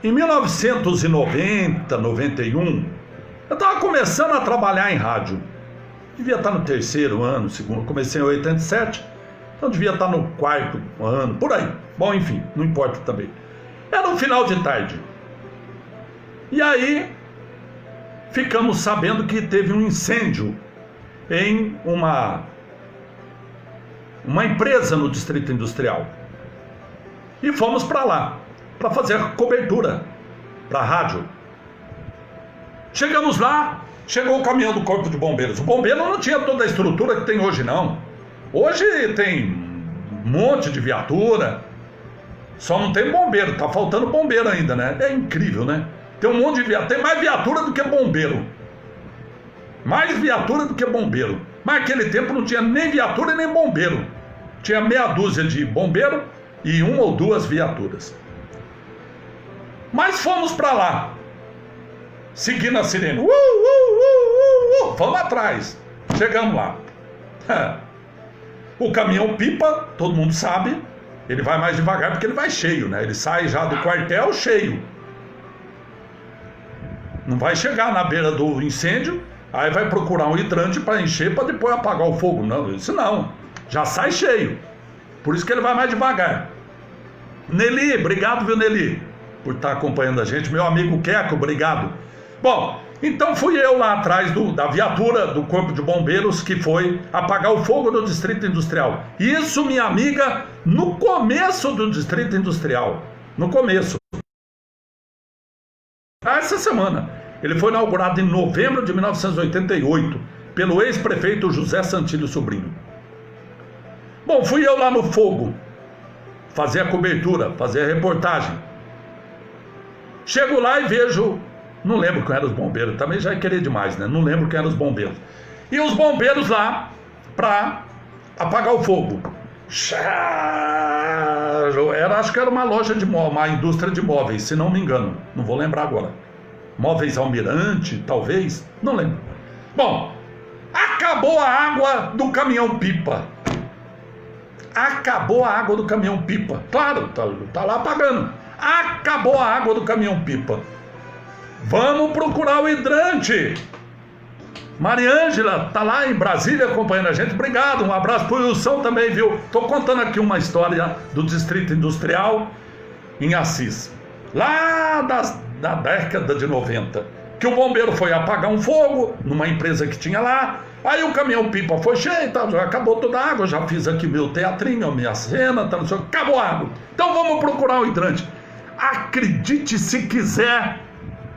Speaker 1: Em 1990, 91, eu estava começando a trabalhar em rádio. Devia estar no terceiro ano, segundo. Comecei em 87, então devia estar no quarto ano, por aí. Bom, enfim, não importa também. Era um final de tarde. E aí, ficamos sabendo que teve um incêndio em uma empresa no Distrito Industrial. E fomos para lá, para fazer a cobertura para a rádio. Chegamos lá, chegou o caminhão do Corpo de Bombeiros. O bombeiro não tinha toda a estrutura que tem hoje, não. Hoje tem um monte de viatura, só não tem bombeiro, tá faltando bombeiro ainda, né? É incrível, né? Tem um monte de viatura, tem mais viatura do que bombeiro. Mais viatura do que bombeiro. Mas naquele tempo não tinha nem viatura nem bombeiro. Tinha meia dúzia de bombeiro e uma ou duas viaturas. Mas fomos para lá, seguindo a sirene. Vamos atrás. Chegamos lá. O caminhão pipa, todo mundo sabe, ele vai mais devagar porque ele vai cheio, né? Ele sai já do quartel cheio. Não vai chegar na beira do incêndio, aí vai procurar um hidrante para encher para depois apagar o fogo. Não, isso não. Já sai cheio. Por isso que ele vai mais devagar. Nelly, obrigado, viu, Nelly, por estar acompanhando a gente. Meu amigo Queco, obrigado. Bom, então fui eu lá atrás da viatura do Corpo de Bombeiros que foi apagar o fogo no Distrito Industrial. Isso, minha amiga, no começo do Distrito Industrial. No começo. Essa semana. Ele foi inaugurado em novembro de 1988 pelo ex-prefeito José Santillo Sobrinho. Bom, fui eu lá no fogo fazer a cobertura, fazer a reportagem. Chego lá e vejo, não lembro quem eram os bombeiros, também já é querer demais, né? Não lembro quem eram os bombeiros. E os bombeiros lá para apagar o fogo. Acho que era uma loja de móveis, uma indústria de móveis, se não me engano. Não vou lembrar agora. Móveis Almirante, talvez, não lembro. Bom, acabou a água do caminhão-pipa. Acabou a água do caminhão-pipa. Claro, tá lá apagando. Acabou a água do caminhão-pipa. Vamos procurar o hidrante. Mariângela tá lá em Brasília acompanhando a gente. Obrigado, um abraço pro Wilson também, viu? Tô contando aqui uma história do Distrito Industrial em Assis. Lá da década de 90. Que o bombeiro foi apagar um fogo numa empresa que tinha lá. Aí o caminhão-pipa foi cheio, tá, já acabou toda a água. Já fiz aqui meu teatrinho, minha cena, tá, acabou a água. Então vamos procurar o hidrante. Acredite se quiser,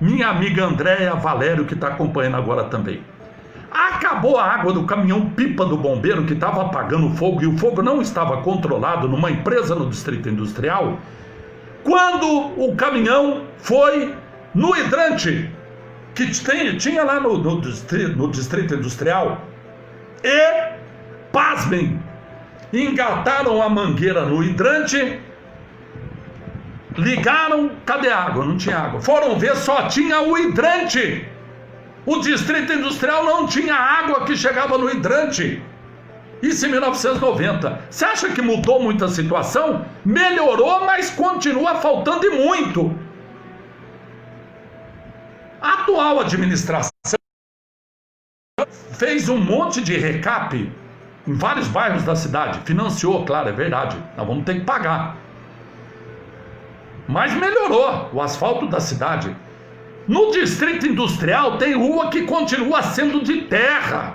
Speaker 1: minha amiga Andréia Valério, que está acompanhando agora também. Acabou a água do caminhão-pipa do bombeiro que estava apagando o fogo, e o fogo não estava controlado numa empresa no Distrito Industrial, quando o caminhão foi no hidrante que tinha lá no Distrito Industrial e, pasmem, engataram a mangueira no hidrante, ligaram, cadê a água? Não tinha água. Foram ver, só tinha o hidrante. O Distrito Industrial não tinha água que chegava no hidrante. Isso em 1990. Você acha que mudou muito a situação? Melhorou, mas continua faltando e muito. A atual administração fez um monte de recap em vários bairros da cidade. Financiou, claro, é verdade. Nós vamos ter que pagar. Mas melhorou o asfalto da cidade. No Distrito Industrial tem rua que continua sendo de terra.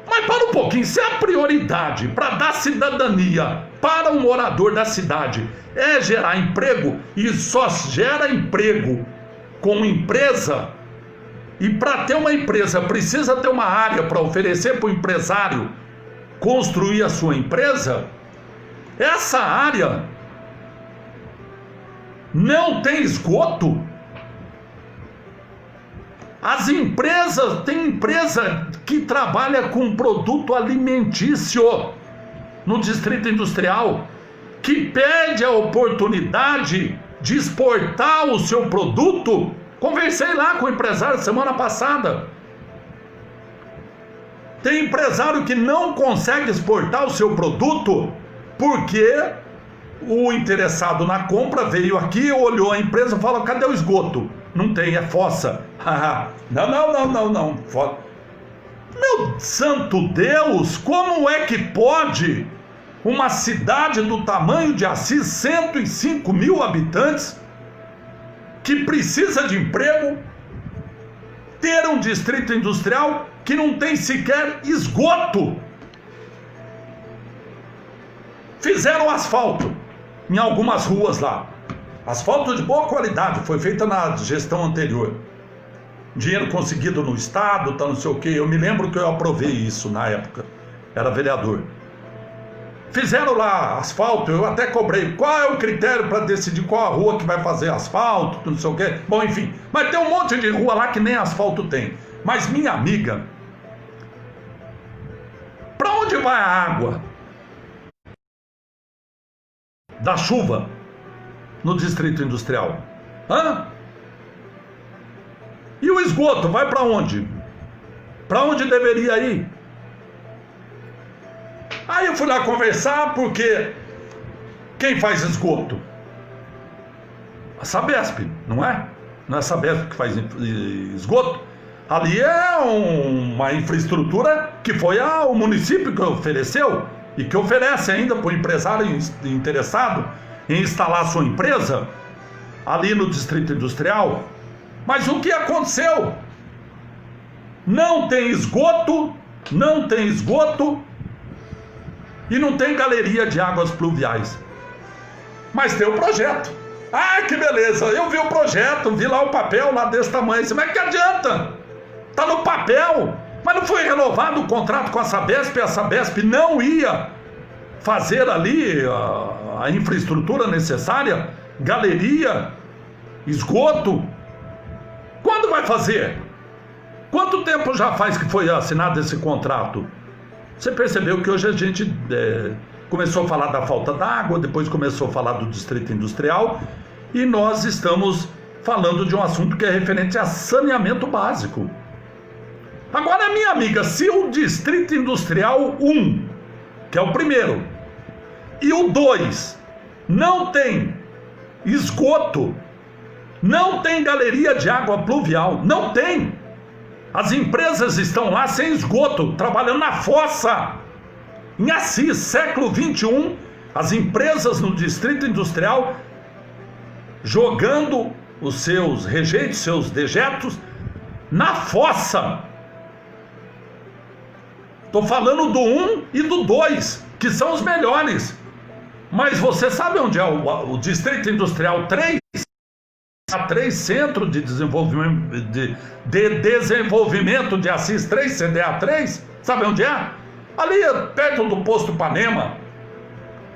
Speaker 1: Mas para um pouquinho, se a prioridade para dar cidadania para um morador da cidade é gerar emprego, e só gera emprego com empresa, e para ter uma empresa precisa ter uma área para oferecer para o empresário construir a sua empresa, essa área Não tem esgoto? As empresas, tem empresa que trabalha com produto alimentício no Distrito Industrial, que perde a oportunidade de exportar o seu produto. Conversei lá com o empresário semana passada. Tem empresário que não consegue exportar o seu produto porque o interessado na compra veio aqui, olhou a empresa e falou: cadê o esgoto? Não tem, é fossa. Não. Meu santo Deus, como é que pode uma cidade do tamanho de Assis, 105 mil habitantes, que precisa de emprego, ter um distrito industrial que não tem sequer esgoto? Fizeram asfalto em algumas ruas lá. Asfalto de boa qualidade, foi feita na gestão anterior. Dinheiro conseguido no estado, tá, não sei o que. Eu me lembro que eu aprovei isso na época. Era vereador. Fizeram lá asfalto, eu até cobrei. Qual é o critério para decidir qual a rua que vai fazer asfalto, não sei o que. Bom, enfim. Mas tem um monte de rua lá que nem asfalto tem. Mas minha amiga, para onde vai a água da chuva no Distrito Industrial? E o esgoto vai para onde? Para onde deveria ir? Aí eu fui lá conversar, porque quem faz esgoto? A Sabesp, não é? Não é a Sabesp que faz esgoto? Ali é uma infraestrutura que foi o município que ofereceu e que oferece ainda para o empresário interessado em instalar sua empresa ali no Distrito Industrial. Mas o que aconteceu? Não tem esgoto e não tem galeria de águas pluviais. Mas tem o projeto. Ah, que beleza, eu vi o projeto, vi lá o papel lá desse tamanho. Mas que adianta? Tá no papel, mas não foi renovado o contrato com a Sabesp. A Sabesp não ia fazer ali a infraestrutura necessária, galeria, esgoto. Quando vai fazer? Quanto tempo já faz que foi assinado esse contrato? Você percebeu que hoje a gente começou a falar da falta d'água, depois começou a falar do Distrito Industrial, e nós estamos falando de um assunto que é referente a saneamento básico. Agora, minha amiga, se o Distrito Industrial 1, que é o primeiro, e o 2 não tem esgoto, não tem galeria de água pluvial, não tem. As empresas estão lá sem esgoto, trabalhando na fossa. Em Assis, século 21, as empresas no Distrito Industrial jogando os seus rejeitos, seus dejetos na fossa. Estou falando do 1 e do 2, que são os melhores. Mas você sabe onde é o Distrito Industrial 3? A 3, Centro de Desenvolvimento de Assis 3, CDA 3, sabe onde é? Ali perto do posto Panema,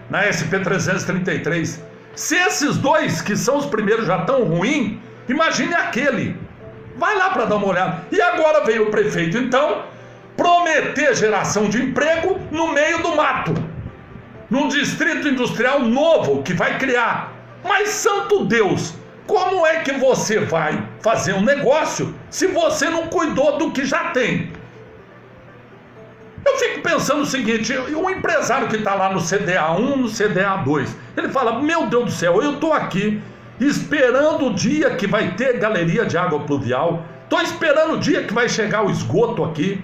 Speaker 1: na SP 333. Se esses dois, que são os primeiros, já estão ruins, imagine aquele. Vai lá para dar uma olhada. E agora veio o prefeito, então, prometer geração de emprego no meio do mato, num distrito industrial novo que vai criar. Mas, santo Deus, como é que você vai fazer um negócio se você não cuidou do que já tem? Eu fico pensando o seguinte: um empresário que está lá no CDA 1, no CDA 2, ele fala: meu Deus do céu, eu estou aqui esperando o dia que vai ter galeria de água pluvial, estou esperando o dia que vai chegar o esgoto aqui,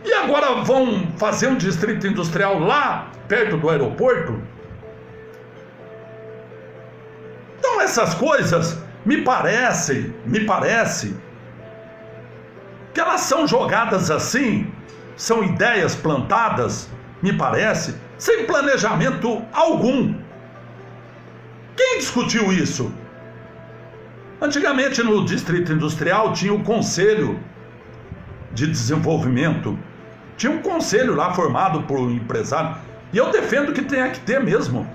Speaker 1: e agora vão fazer um distrito industrial lá perto do aeroporto? Então essas coisas me parece que elas são jogadas assim, são ideias plantadas, me parece, sem planejamento algum. Quem discutiu isso? Antigamente no Distrito Industrial tinha o Conselho de Desenvolvimento, tinha um conselho lá formado por empresário, e eu defendo que tenha que ter mesmo.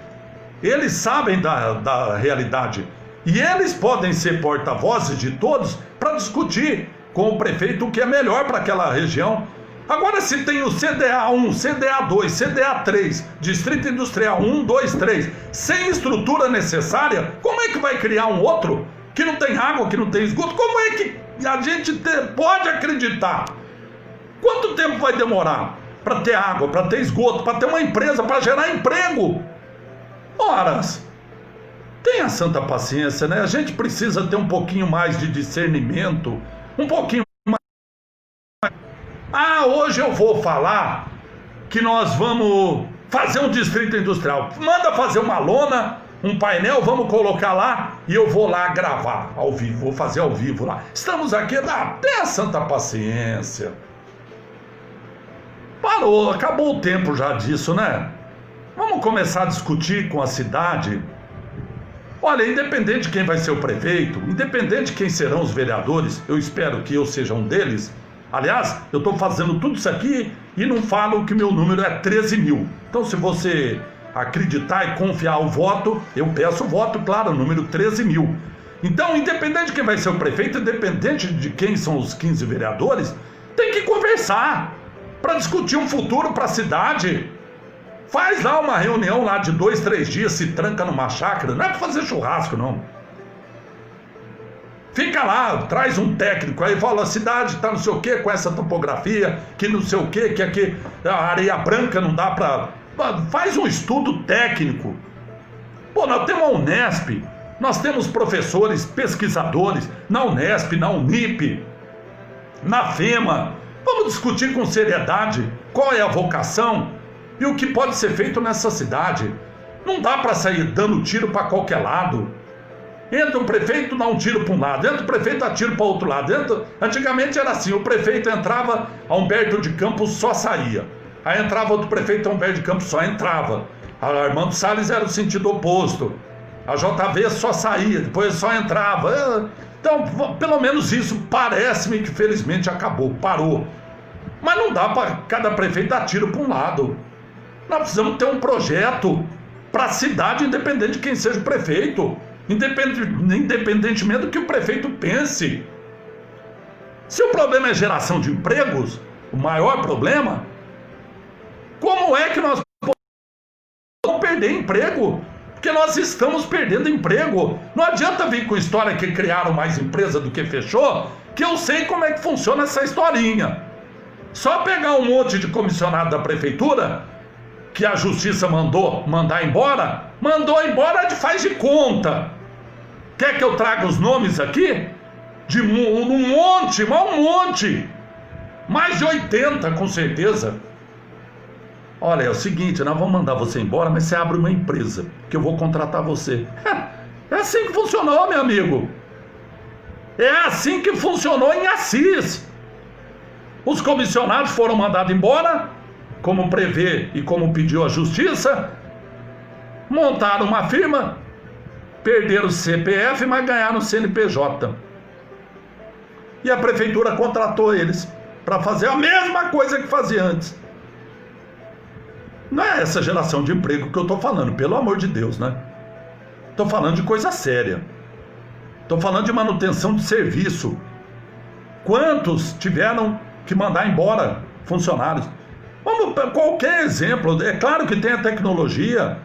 Speaker 1: Eles sabem da realidade. E eles podem ser porta-vozes de todos para discutir com o prefeito o que é melhor para aquela região. Agora, se tem o CDA1, CDA2, CDA3, Distrito Industrial 1, 2, 3, sem estrutura necessária, como é que vai criar um outro que não tem água, que não tem esgoto? Como é que a gente pode acreditar? Quanto tempo vai demorar para ter água, para ter esgoto, para ter uma empresa, para gerar emprego? Horas. Tenha santa paciência, né? A gente precisa ter um pouquinho mais de discernimento, um pouquinho mais. Ah, hoje eu vou falar que nós vamos fazer um distrito industrial. Manda fazer uma lona, um painel, vamos colocar lá e eu vou lá gravar ao vivo, vou fazer ao vivo lá. Estamos aqui, tenha santa paciência. Parou, acabou o tempo já disso, né? Vamos começar a discutir com a cidade. Olha, independente de quem vai ser o prefeito, independente de quem serão os vereadores, eu espero que eu seja um deles. Aliás, eu estou fazendo tudo isso aqui e não falo que meu número é 13 mil. Então, se você acreditar e confiar o voto, eu peço o voto, claro, o número 13 mil. Então, independente de quem vai ser o prefeito, independente de quem são os 15 vereadores, tem que conversar para discutir um futuro para a cidade. Faz lá uma reunião lá de 2, 3 dias, se tranca numa chácara, não é para fazer churrasco, não. Fica lá, traz um técnico aí, fala, a cidade tá não sei o que, com essa topografia, que não sei o que aqui a areia branca não dá para... Faz um estudo técnico. Pô, nós temos a Unesp, nós temos professores, pesquisadores, na Unesp, na Unip, na FEMA. Vamos discutir com seriedade qual é a vocação e o que pode ser feito nessa cidade. Não dá para sair dando tiro para qualquer lado. Entra um prefeito, dá um tiro para um lado. Entra o prefeito, dá tiro para o outro lado. Antigamente era assim, o prefeito entrava, a Humberto de Campos só saía. Aí entrava outro prefeito, a Humberto de Campos só entrava. A Armando Salles era o sentido oposto. A JV só saía, depois só entrava. Então, pelo menos isso parece-me que felizmente acabou, parou. Mas não dá para cada prefeito dar tiro para um lado. Nós precisamos ter um projeto para a cidade, independente de quem seja o prefeito, independentemente do que o prefeito pense. Se o problema é geração de empregos, o maior problema, como é que nós vamos perder emprego? Porque nós estamos perdendo emprego. Não adianta vir com história que criaram mais empresa do que fechou, que eu sei como é que funciona essa historinha. Só pegar um monte de comissionado da prefeitura que a justiça mandou embora faz de conta. Quer que eu traga os nomes aqui? De um monte, mas um monte. Mais de 80, com certeza. Olha, é o seguinte, nós vamos mandar você embora, mas você abre uma empresa, que eu vou contratar você. É assim que funcionou, meu amigo. É assim que funcionou em Assis. Os comissionados foram mandados embora, como prevê e como pediu a justiça, montaram uma firma, perderam o CPF, mas ganharam o CNPJ. E a prefeitura contratou eles para fazer a mesma coisa que fazia antes. Não é essa geração de emprego que eu estou falando, pelo amor de Deus, né? Estou falando de coisa séria. Estou falando de manutenção de serviço. Quantos tiveram que mandar embora funcionários? Vamos, qualquer exemplo. É claro que tem a tecnologia.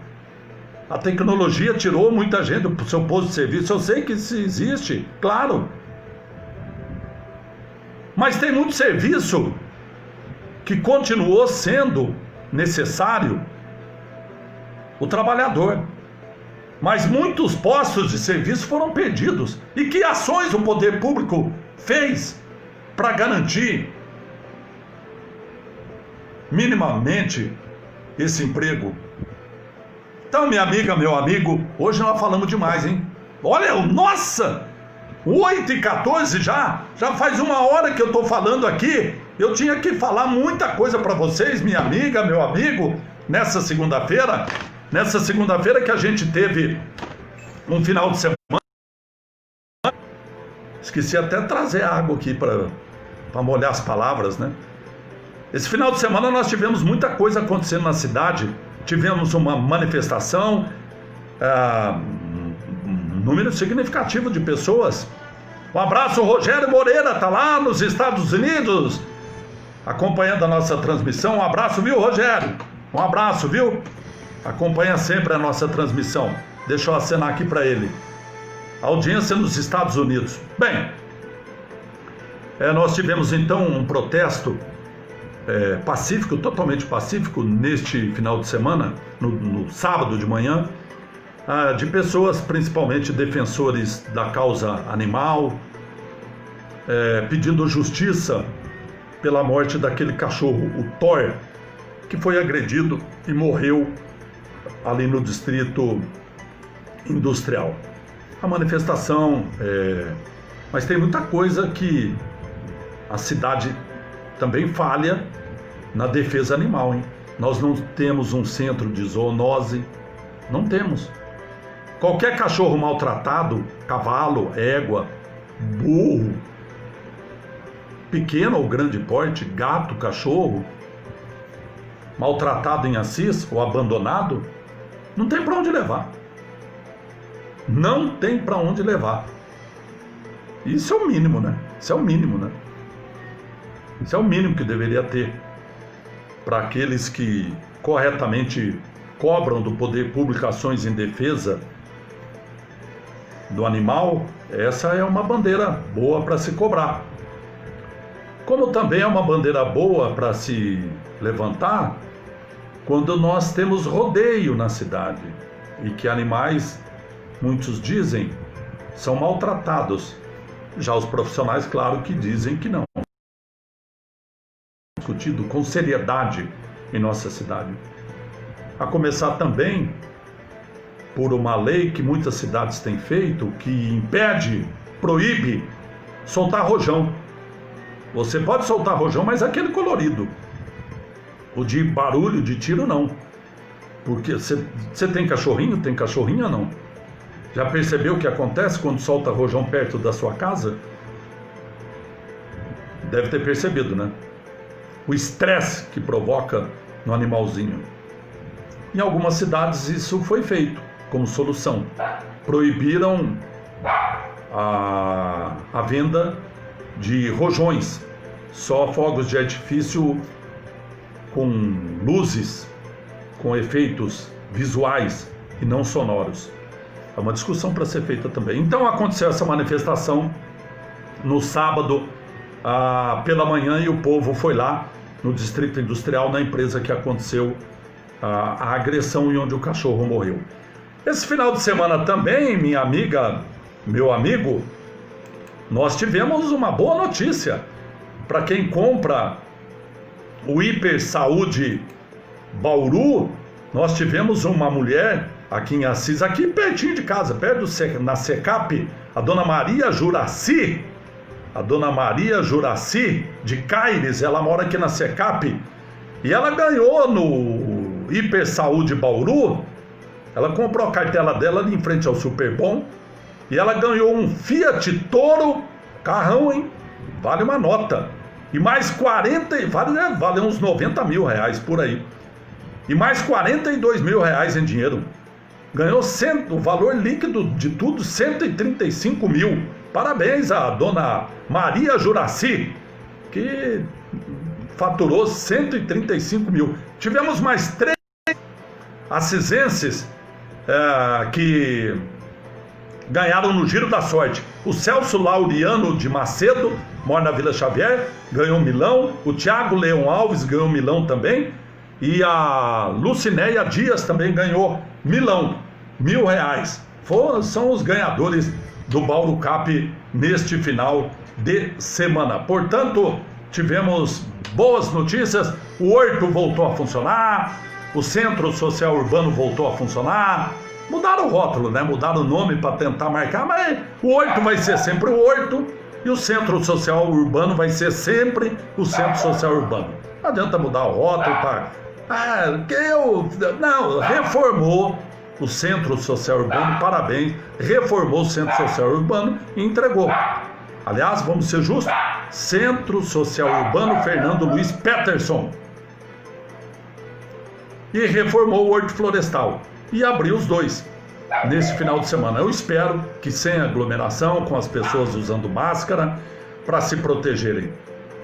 Speaker 1: A tecnologia tirou muita gente do seu posto de serviço. Eu sei que isso existe, claro. Mas tem muito serviço que continuou sendo necessário o trabalhador. Mas muitos postos de serviço foram perdidos. E que ações o poder público fez para garantir minimamente esse emprego? Então, minha amiga, meu amigo, hoje nós falamos demais, hein? Olha, nossa! 8h14 já faz 1 hora que eu estou falando aqui. Eu tinha que falar muita coisa para vocês, minha amiga, meu amigo, nessa segunda-feira que a gente teve um final de semana. Esqueci até de trazer água aqui para molhar as palavras, né? Esse final de semana nós tivemos muita coisa acontecendo na cidade. Tivemos uma manifestação um número significativo de pessoas. Um abraço, Rogério Moreira, tá lá nos Estados Unidos, acompanhando a nossa transmissão. Um abraço, viu, Rogério? Um abraço, viu? Acompanha sempre a nossa transmissão. Deixa eu acenar aqui para ele. Audiência nos Estados Unidos. Bem, nós tivemos então um protesto pacífico, totalmente pacífico, neste final de semana, no sábado de manhã, de pessoas, principalmente defensores da causa animal, pedindo justiça pela morte daquele cachorro, o Thor, que foi agredido e morreu ali no Distrito Industrial. A manifestação, mas tem muita coisa que a cidade também falha na defesa animal, hein? Nós não temos um centro de zoonose, não temos. Qualquer cachorro maltratado, cavalo, égua, burro, pequeno ou grande porte, gato, cachorro, maltratado em Assis ou abandonado, não tem para onde levar. Não tem para onde levar. Isso é o mínimo, né? Isso é o mínimo, né? Isso é o mínimo que deveria ter para aqueles que corretamente cobram do poder público ações em defesa do animal. Essa é uma bandeira boa para se cobrar. Como também é uma bandeira boa para se levantar quando nós temos rodeio na cidade e que animais, muitos dizem, são maltratados. Já os profissionais, claro, que dizem que não. Discutido com seriedade em nossa cidade. A começar também por uma lei que muitas cidades têm feito, que impede, proíbe soltar rojão. Você pode soltar rojão, mas aquele colorido. O de barulho, de tiro, não. Porque você tem cachorrinho? Tem cachorrinha, não. Já percebeu o que acontece quando solta rojão perto da sua casa? Deve ter percebido, né? O estresse que provoca no animalzinho. Em algumas cidades isso foi feito como solução. Proibiram a venda de rojões, só fogos de artifício com luzes, com efeitos visuais e não sonoros. É uma discussão para ser feita também. Então aconteceu essa manifestação no sábado pela manhã e o povo foi lá no Distrito Industrial, na empresa que aconteceu a agressão e onde o cachorro morreu. Esse final de semana também, minha amiga, meu amigo, nós tivemos uma boa notícia. Para quem compra o Hiper Saúde Bauru, nós tivemos uma mulher aqui em Assis, aqui pertinho de casa, perto na Secap, a dona Maria Juraci. A dona Maria Juraci de Caires, ela mora aqui na Secap e ela ganhou no Hiper Saúde Bauru. Ela comprou a cartela dela ali em frente ao Superbom e ela ganhou um Fiat Toro, carrão, hein? Vale uma nota. E mais 40, vale uns 90 mil reais por aí. E mais 42 mil reais em dinheiro. Ganhou o valor líquido de tudo, 135 mil. Parabéns à dona Maria Juraci, que faturou 135 mil. Tivemos mais 3 assisenses que ganharam no Giro da Sorte. O Celso Laureano de Macedo, mora na Vila Xavier, ganhou 1 milhão. O Thiago Leão Alves ganhou 1 milhão também. E a Lucinéia Dias também ganhou 1 milhão, R$1.000. São os ganhadores do Bauru Cap neste final de semana. Portanto, tivemos boas notícias. O Horto voltou a funcionar, o Centro Social Urbano voltou a funcionar. Mudaram o rótulo, né? Mudaram o nome para tentar marcar, mas o Horto vai ser sempre o Horto e o Centro Social Urbano vai ser sempre o Centro Social Urbano. Não adianta mudar o rótulo para... Não, reformou o Centro Social Urbano, parabéns, reformou o Centro Social Urbano e entregou. Aliás, vamos ser justos, Centro Social Urbano Fernando Luiz Peterson. E reformou o Horto Florestal e abriu os dois. nesse final de semana. Eu espero que sem aglomeração, com as pessoas usando máscara para se protegerem.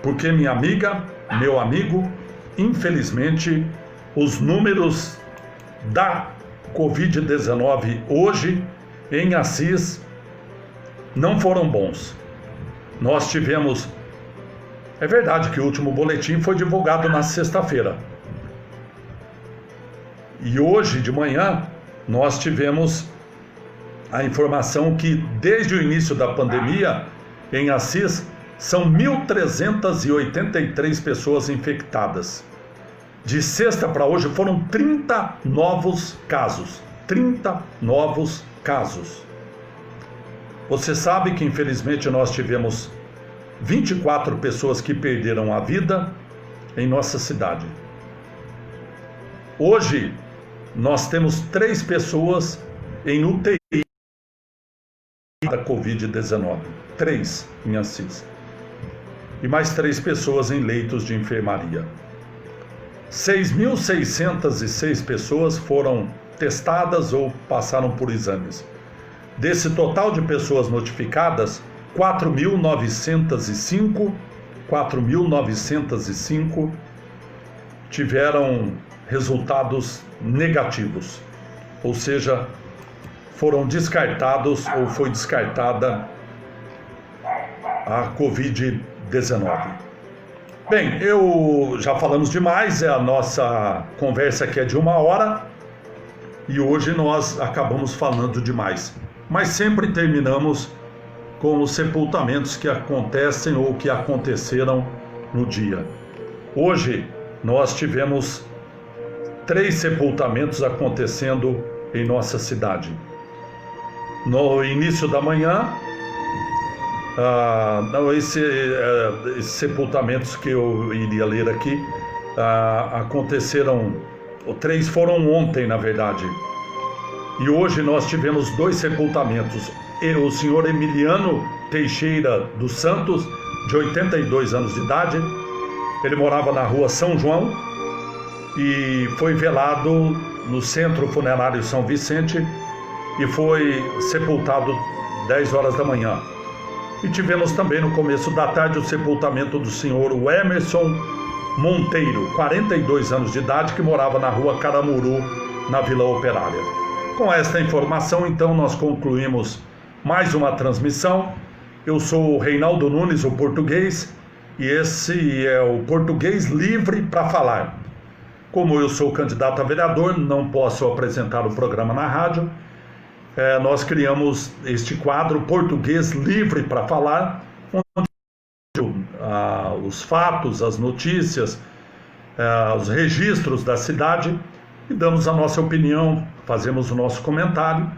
Speaker 1: Porque minha amiga, meu amigo, infelizmente, os números da Covid-19 hoje em Assis não foram bons. Nós tivemos... É verdade que o último boletim foi divulgado na sexta-feira. E hoje de manhã nós tivemos a informação que desde o início da pandemia em Assis são 1.383 pessoas infectadas. De sexta para hoje foram 30 novos casos. 30 novos casos. Você sabe que infelizmente nós tivemos 24 pessoas que perderam a vida em nossa cidade. Hoje nós temos 3 pessoas em UTI da Covid-19. 3 em Assis. E mais 3 pessoas em leitos de enfermaria. 6.606 pessoas foram testadas ou passaram por exames. Desse total de pessoas notificadas, 4.905 tiveram resultados negativos, ou seja, foram descartados ou foi descartada a Covid-19. Bem, já falamos demais, a nossa conversa aqui é de 1 hora e hoje nós acabamos falando demais, mas sempre terminamos com os sepultamentos que acontecem ou que aconteceram no dia. Hoje nós tivemos 3 sepultamentos acontecendo em nossa cidade. No início da manhã, esses sepultamentos que eu iria ler aqui aconteceram, 3 foram ontem, na verdade. E hoje nós tivemos 2 sepultamentos. O senhor Emiliano Teixeira dos Santos, de 82 anos de idade, ele morava na rua São João e foi velado no Centro Funerário São Vicente e foi sepultado 10 horas da manhã. E tivemos também no começo da tarde o sepultamento do senhor Emerson Monteiro, 42 anos de idade, que morava na rua Caramuru, na Vila Operária. Com esta informação, então, nós concluímos mais uma transmissão. Eu sou o Reinaldo Nunes, o português, e esse é o Português Livre para Falar. Como eu sou candidato a vereador, não posso apresentar o programa na rádio. Nós criamos este quadro Português Livre para Falar, onde os fatos, as notícias, os registros da cidade e damos a nossa opinião, fazemos o nosso comentário.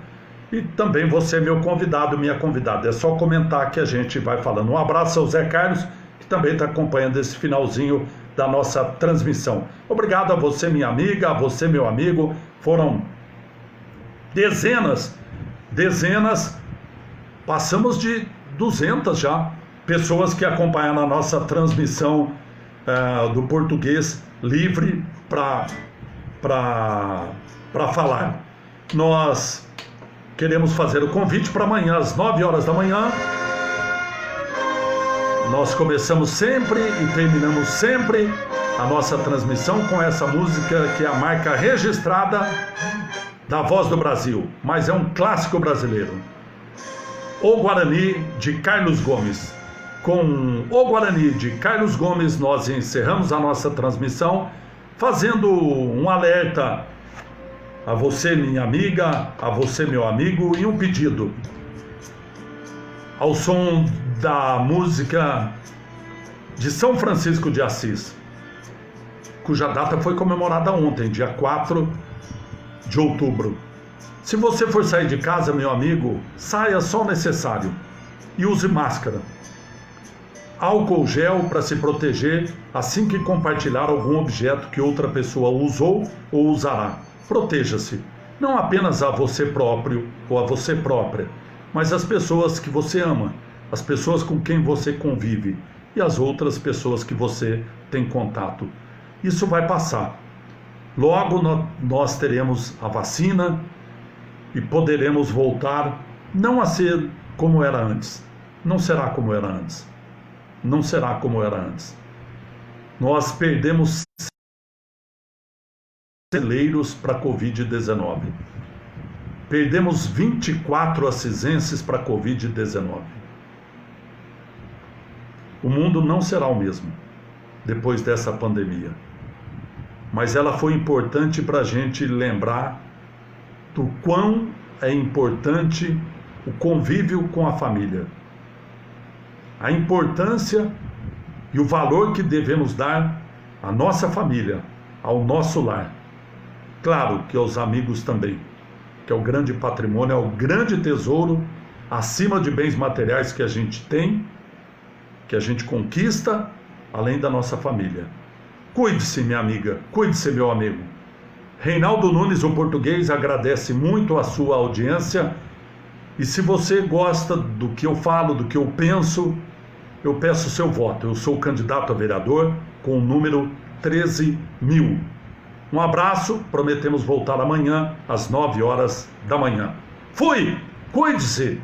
Speaker 1: E também você, meu convidado, minha convidada. É só comentar que a gente vai falando. Um abraço ao Zé Carlos, que também está acompanhando esse finalzinho da nossa transmissão. Obrigado a você, minha amiga, a você, meu amigo. Foram dezenas, passamos de 200 já, pessoas que acompanharam a nossa transmissão do Português Livre para falar. Nós queremos fazer o convite para amanhã, às 9 horas da manhã. Nós começamos sempre e terminamos sempre a nossa transmissão com essa música que é a marca registrada da Voz do Brasil, mas é um clássico brasileiro. O Guarani, de Carlos Gomes. Com O Guarani, de Carlos Gomes, nós encerramos a nossa transmissão, fazendo um alerta a você, minha amiga, a você, meu amigo, e um pedido. Ao som da música de São Francisco de Assis, cuja data foi comemorada ontem, dia 4 de outubro. Se você for sair de casa, meu amigo, saia só o necessário e use máscara. Álcool gel para se proteger assim que compartilhar algum objeto que outra pessoa usou ou usará. Proteja-se, não apenas a você próprio ou a você própria, mas as pessoas que você ama, as pessoas com quem você convive e as outras pessoas que você tem contato. Isso vai passar. Logo nós teremos a vacina e poderemos voltar não a ser como era antes. Não será como era antes. Não será como era antes. Nós perdemos celeiros para a Covid-19. Perdemos 24 assisenses para a Covid-19. O mundo não será o mesmo depois dessa pandemia. Mas ela foi importante para a gente lembrar do quão é importante o convívio com a família. A importância e o valor que devemos dar à nossa família, ao nosso lar. Claro que aos amigos também, que é o grande patrimônio, é o grande tesouro, acima de bens materiais que a gente tem, que a gente conquista, além da nossa família. Cuide-se, minha amiga, cuide-se, meu amigo. Reinaldo Nunes, o português, agradece muito a sua audiência. E se você gosta do que eu falo, do que eu penso, eu peço seu voto. Eu sou candidato a vereador com o número 13.000. Um abraço, prometemos voltar amanhã às 9 horas da manhã. Fui! Cuide-se!